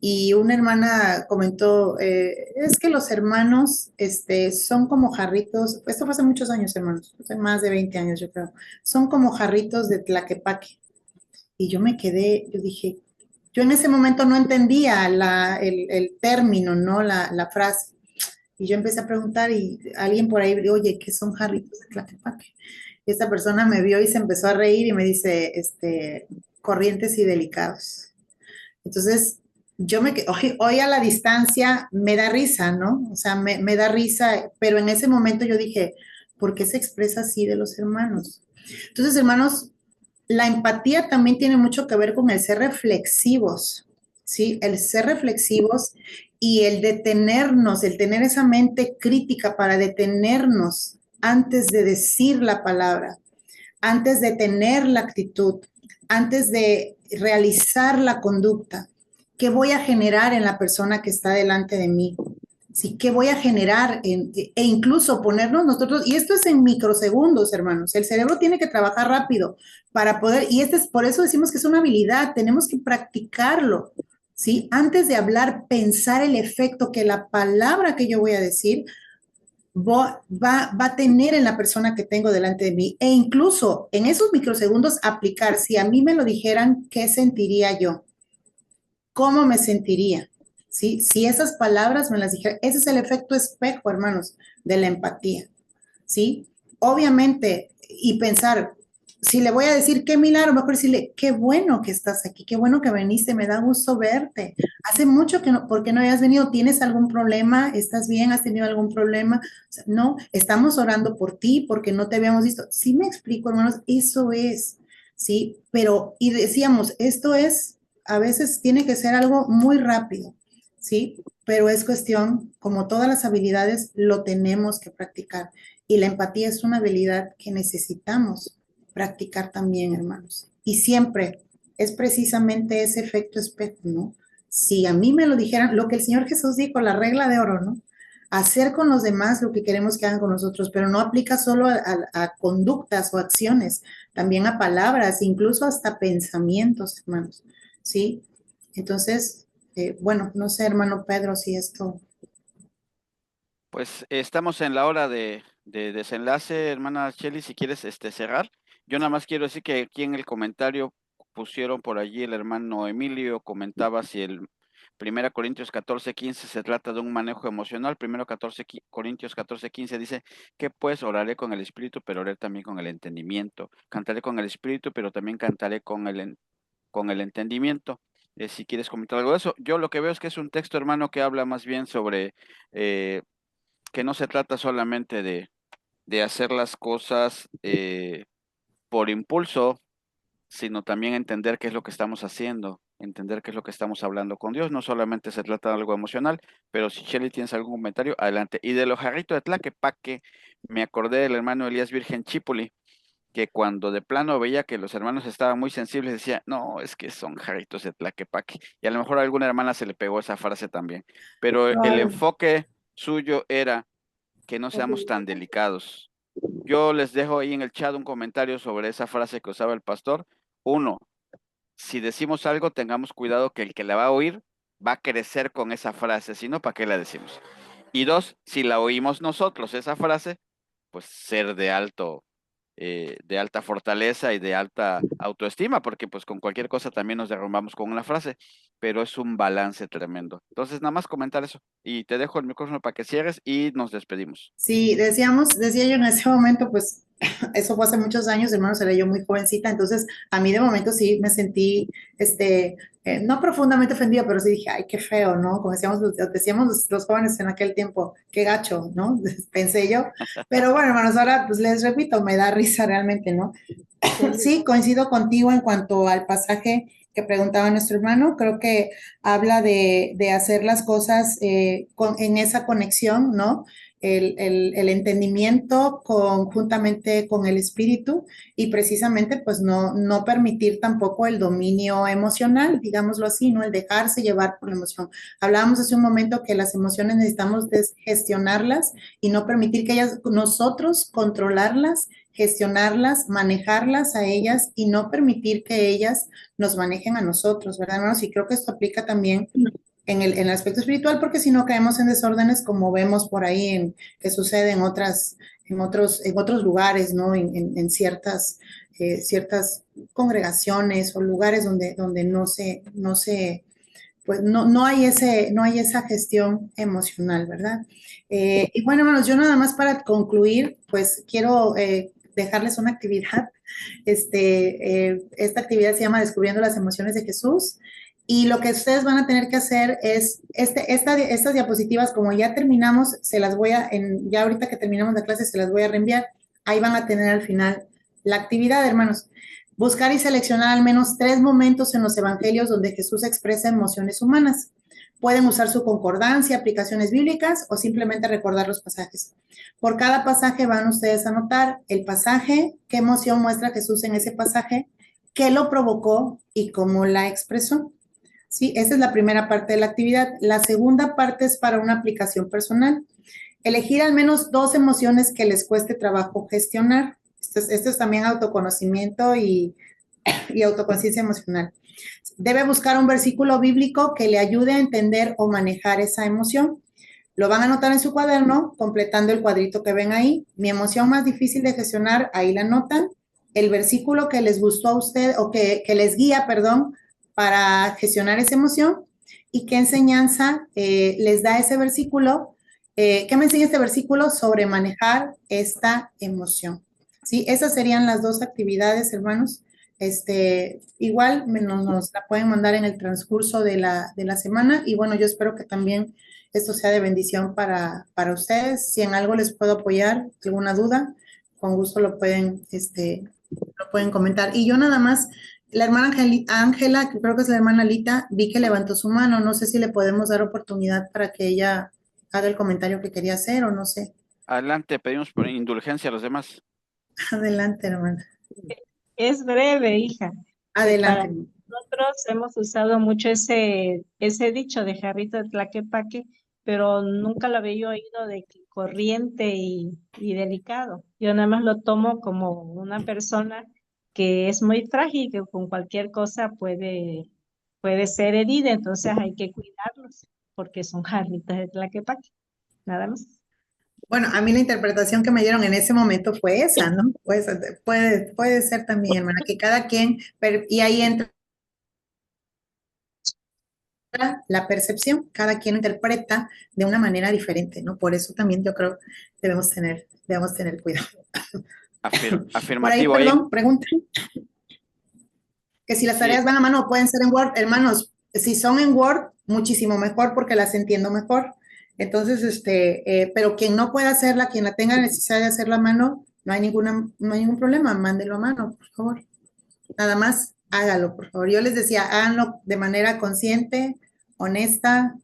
S2: Y una hermana comentó, es que los hermanos son como jarritos, esto fue hace muchos años, hermanos, hace más de 20 años, yo creo, son como jarritos de Tlaquepaque. Y yo me quedé, yo dije, yo en ese momento no entendía el término, ¿no? La frase. Y yo empecé a preguntar y alguien por ahí, oye, ¿qué son jarritos de Tlaquepaque? Y esta persona me vio y se empezó a reír y me dice, corrientes y delicados. Entonces, hoy a la distancia me da risa, ¿no? O sea, me da risa, pero en ese momento yo dije, ¿por qué se expresa así de los hermanos? Entonces, hermanos, la empatía también tiene mucho que ver con el ser reflexivos, ¿sí? El ser reflexivos y el detenernos, el tener esa mente crítica para detenernos antes de decir la palabra, antes de tener la actitud, antes de realizar la conducta. ¿Qué voy a generar en la persona que está delante de mí? ¿Sí? ¿Qué voy a generar? E incluso ponernos nosotros, y esto es en microsegundos, hermanos, el cerebro tiene que trabajar rápido para poder, y por eso decimos que es una habilidad, tenemos que practicarlo, ¿sí? Antes de hablar, pensar el efecto que la palabra que yo voy a decir va a tener en la persona que tengo delante de mí, e incluso en esos microsegundos aplicar, si a mí me lo dijeran, ¿qué sentiría yo? ¿Cómo me sentiría? ¿Sí? Si esas palabras me las dijeran, ese es el efecto espejo, hermanos, de la empatía, ¿sí? Obviamente, y pensar, si le voy a decir qué milagro, mejor decirle, qué bueno que estás aquí, qué bueno que viniste, me da gusto verte. Hace mucho que no, ¿por qué no habías venido? ¿Tienes algún problema? ¿Estás bien? ¿Has tenido algún problema? O sea, no, estamos orando por ti porque no te habíamos visto. Sí me explico, hermanos, eso es, ¿sí? Pero, y decíamos, esto es, a veces tiene que ser algo muy rápido, ¿sí? Pero es cuestión, como todas las habilidades, lo tenemos que practicar. Y la empatía es una habilidad que necesitamos practicar también, hermanos. Y siempre es precisamente ese efecto espejo, ¿no? Si a mí me lo dijeran, lo que el Señor Jesús dijo, la regla de oro, ¿no? Hacer con los demás lo que queremos que hagan con nosotros, pero no aplica solo a conductas o acciones, también a palabras, incluso hasta pensamientos, hermanos, ¿sí? Entonces, bueno, no sé, hermano Pedro, si esto...
S11: Pues estamos en la hora de desenlace, hermana Cheli, si quieres cerrar. Yo nada más quiero decir que aquí en el comentario pusieron por allí el hermano Emilio, comentaba si el 1 Corintios 14:15 se trata de un manejo emocional. 1 Corintios 14:15 dice que pues oraré con el espíritu, pero oraré también con el entendimiento. Cantaré con el espíritu, pero también cantaré con el entendimiento. Si quieres comentar algo de eso. Yo lo que veo es que es un texto, hermano, que habla más bien sobre que no se trata solamente de hacer las cosas por impulso, sino también entender qué es lo que estamos haciendo, entender qué es lo que estamos hablando con Dios. No solamente se trata de algo emocional, pero si Shelly tienes algún comentario, adelante. Y de los jarritos de Tlaquepaque, me acordé del hermano Elías Virgen Chipuli, que cuando de plano veía que los hermanos estaban muy sensibles, decía, no, es que son jarritos de Tlaquepaque. Y a lo mejor a alguna hermana se le pegó esa frase también. Pero el enfoque suyo era que no seamos tan delicados. Yo les dejo ahí en el chat un comentario sobre esa frase que usaba el pastor. 1, si decimos algo, tengamos cuidado que el que la va a oír va a crecer con esa frase, si no, ¿para qué la decimos? Y 2, si la oímos nosotros, esa frase, pues ser de alta fortaleza y de alta autoestima, porque pues con cualquier cosa también nos derrumbamos con una frase, pero es un balance tremendo. Entonces, nada más comentar eso. Y te dejo el micrófono para que cierres y nos despedimos.
S2: Sí, decía yo en ese momento, pues eso fue hace muchos años, hermanos, era yo muy jovencita, entonces a mí de momento sí me sentí, no profundamente ofendida, pero sí dije, ay, qué feo, ¿no? Como decíamos los jóvenes en aquel tiempo, qué gacho, ¿no? Pensé yo. Pero bueno, hermanos, ahora pues les repito, me da risa realmente, ¿no? Sí, coincido contigo en cuanto al pasaje que preguntaba nuestro hermano. Creo que habla de hacer las cosas en esa conexión, ¿no? El entendimiento conjuntamente con el espíritu y precisamente pues no permitir tampoco el dominio emocional, digámoslo así, ¿no? El dejarse llevar por la emoción. Hablábamos hace un momento que las emociones necesitamos gestionarlas y no permitir que nosotros controlarlas, gestionarlas, manejarlas a ellas y no permitir que ellas nos manejen a nosotros, ¿verdad, hermanos? Y creo que esto aplica también en el aspecto espiritual, porque si no caemos en desórdenes como vemos por ahí que sucede en otros lugares, ¿no? En ciertas congregaciones o lugares donde pues no hay esa gestión emocional, ¿verdad? Y bueno, hermanos, yo nada más para concluir, pues quiero dejarles una actividad. Esta actividad se llama Descubriendo las emociones de Jesús. Y lo que ustedes van a tener que hacer es, estas diapositivas, como ya terminamos, ya ahorita que terminamos la clase, se las voy a reenviar. Ahí van a tener al final la actividad, hermanos. Buscar y seleccionar al menos 3 momentos en los evangelios donde Jesús expresa emociones humanas. Pueden usar su concordancia, aplicaciones bíblicas o simplemente recordar los pasajes. Por cada pasaje van ustedes a anotar el pasaje, qué emoción muestra Jesús en ese pasaje, qué lo provocó y cómo la expresó. Sí, esa es la primera parte de la actividad. La segunda parte es para una aplicación personal. Elegir al menos 2 emociones que les cueste trabajo gestionar. Esto es también autoconocimiento y autoconciencia emocional. Debe buscar un versículo bíblico que le ayude a entender o manejar esa emoción. Lo van a anotar en su cuaderno, completando el cuadrito que ven ahí. Mi emoción más difícil de gestionar, ahí la anotan. El versículo que les gustó a usted, o que les guía, perdón, para gestionar esa emoción. Y qué enseñanza les da ese versículo. ¿Qué me enseña este versículo sobre manejar esta emoción? Sí, esas serían las 2 actividades, hermanos. Igual nos la pueden mandar en el transcurso de la semana y bueno, yo espero que también esto sea de bendición para ustedes. Si en algo les puedo apoyar, alguna duda, con gusto lo pueden comentar. Y yo nada más, la hermana Ángela, que creo que es la hermana Lita, vi que levantó su mano, no sé si le podemos dar oportunidad para que ella haga el comentario que quería hacer o no sé.
S11: Adelante, pedimos por indulgencia a los demás.
S2: Adelante, hermana.
S7: Es breve, hija.
S2: Adelante.
S7: Para nosotros hemos usado mucho ese dicho de jarrito de Tlaquepaque, pero nunca lo había oído de que corriente y delicado. Yo nada más lo tomo como una persona que es muy frágil, que con cualquier cosa puede ser herida, entonces hay que cuidarlos porque son jarritos de Tlaquepaque, nada más.
S2: Bueno, a mí la interpretación que me dieron en ese momento fue esa, ¿no? Pues puede ser también, hermana, que cada quien, y ahí entra la percepción, cada quien interpreta de una manera diferente, ¿no? Por eso también yo creo debemos tener cuidado. Por ahí,
S11: Afirmativo.
S2: perdón, pregunten. Que si las tareas van a mano, pueden ser en Word, hermanos, si son en Word, muchísimo mejor porque las entiendo mejor. Entonces, pero quien no pueda hacerla, quien la tenga necesidad de hacerla a mano, no hay ningún problema, mándelo a mano, por favor. Nada más hágalo, por favor. Yo les decía, háganlo de manera consciente, honesta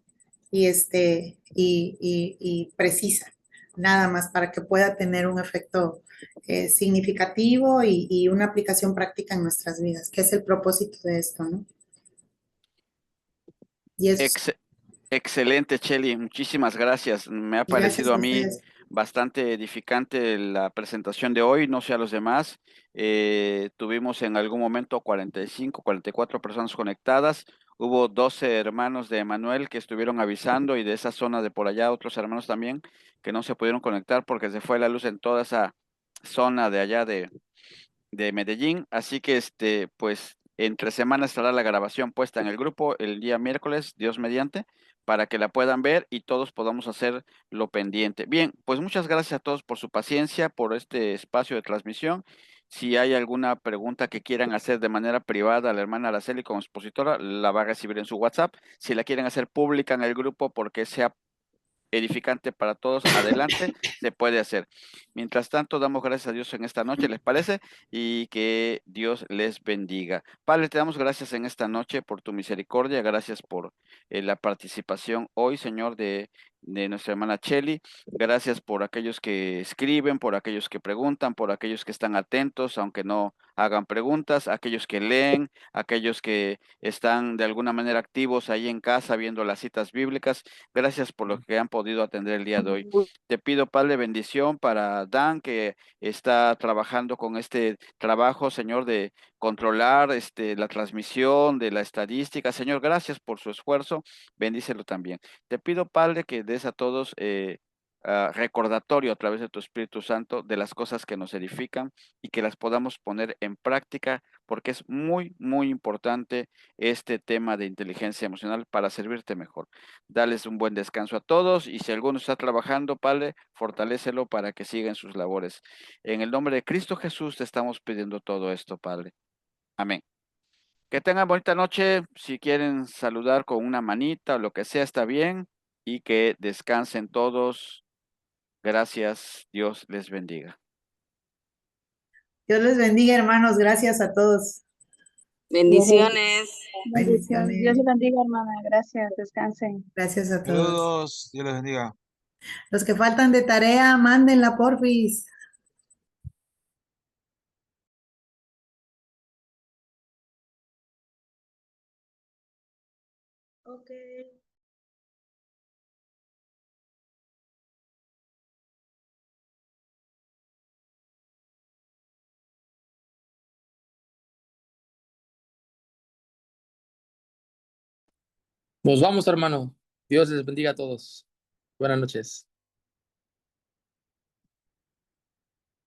S2: y, y precisa, nada más para que pueda tener un efecto significativo y una aplicación práctica en nuestras vidas, que es el propósito de esto, ¿no? Y es
S11: Excelente, Chely. Muchísimas gracias. Me ha
S2: gracias
S11: parecido
S2: a
S11: a mí
S2: ustedes.
S11: bastante edificante la presentación de hoy. No sé a los demás. Tuvimos en algún momento 45, 44 personas conectadas. Hubo 12 hermanos de Emanuel que estuvieron avisando y de esa zona de por allá otros hermanos también que no se pudieron conectar porque se fue la luz en toda esa zona de allá de Medellín, así que pues entre semanas estará la grabación puesta en el grupo el día miércoles, Dios mediante, para que la puedan ver y todos podamos hacer lo pendiente. Bien, pues muchas gracias a todos por su paciencia, por este espacio de transmisión. Si hay alguna pregunta que quieran hacer de manera privada a la hermana Araceli como expositora, la va a recibir en su WhatsApp. Si la quieren hacer pública en el grupo porque sea edificante para todos, adelante, se puede hacer. Mientras tanto, damos gracias a Dios en esta noche, ¿les parece? Y que Dios les bendiga. Padre, te damos gracias en esta noche por tu misericordia, gracias por la participación hoy, Señor, de nuestra hermana Chely. Gracias por aquellos que escriben, por aquellos que preguntan, por aquellos que están atentos, aunque no hagan preguntas, aquellos que leen, aquellos que están de alguna manera activos ahí en casa viendo las citas bíblicas. Gracias por lo que han podido atender el día de hoy. Te pido, Padre, bendición para Dan, que está trabajando con este trabajo, Señor, de controlar la transmisión de la estadística. Señor, gracias por su esfuerzo. Bendícelo también. Te pido, Padre, que des a todos recordatorio a través de tu Espíritu Santo de las cosas que nos edifican y que las podamos poner en práctica, porque es muy, muy importante este tema de inteligencia emocional para servirte mejor. Dales un buen descanso a todos y si alguno está trabajando, Padre, fortalécelo para que siga en sus labores. En el nombre de Cristo Jesús te estamos pidiendo todo esto, Padre. Amén. Que tengan bonita noche. Si quieren saludar con una manita o lo que sea, está bien. Y que descansen todos. Gracias. Dios les bendiga.
S2: Dios les bendiga, hermanos. Gracias a todos.
S13: Bendiciones.
S2: Bendiciones.
S13: Dios les bendiga, hermana. Gracias. Descansen.
S2: Gracias a todos.
S9: Saludos, Dios les bendiga.
S2: Los que faltan de tarea, mándenla, porfis.
S13: Okay.
S1: Nos vamos, hermano. Dios les bendiga a todos. Buenas noches.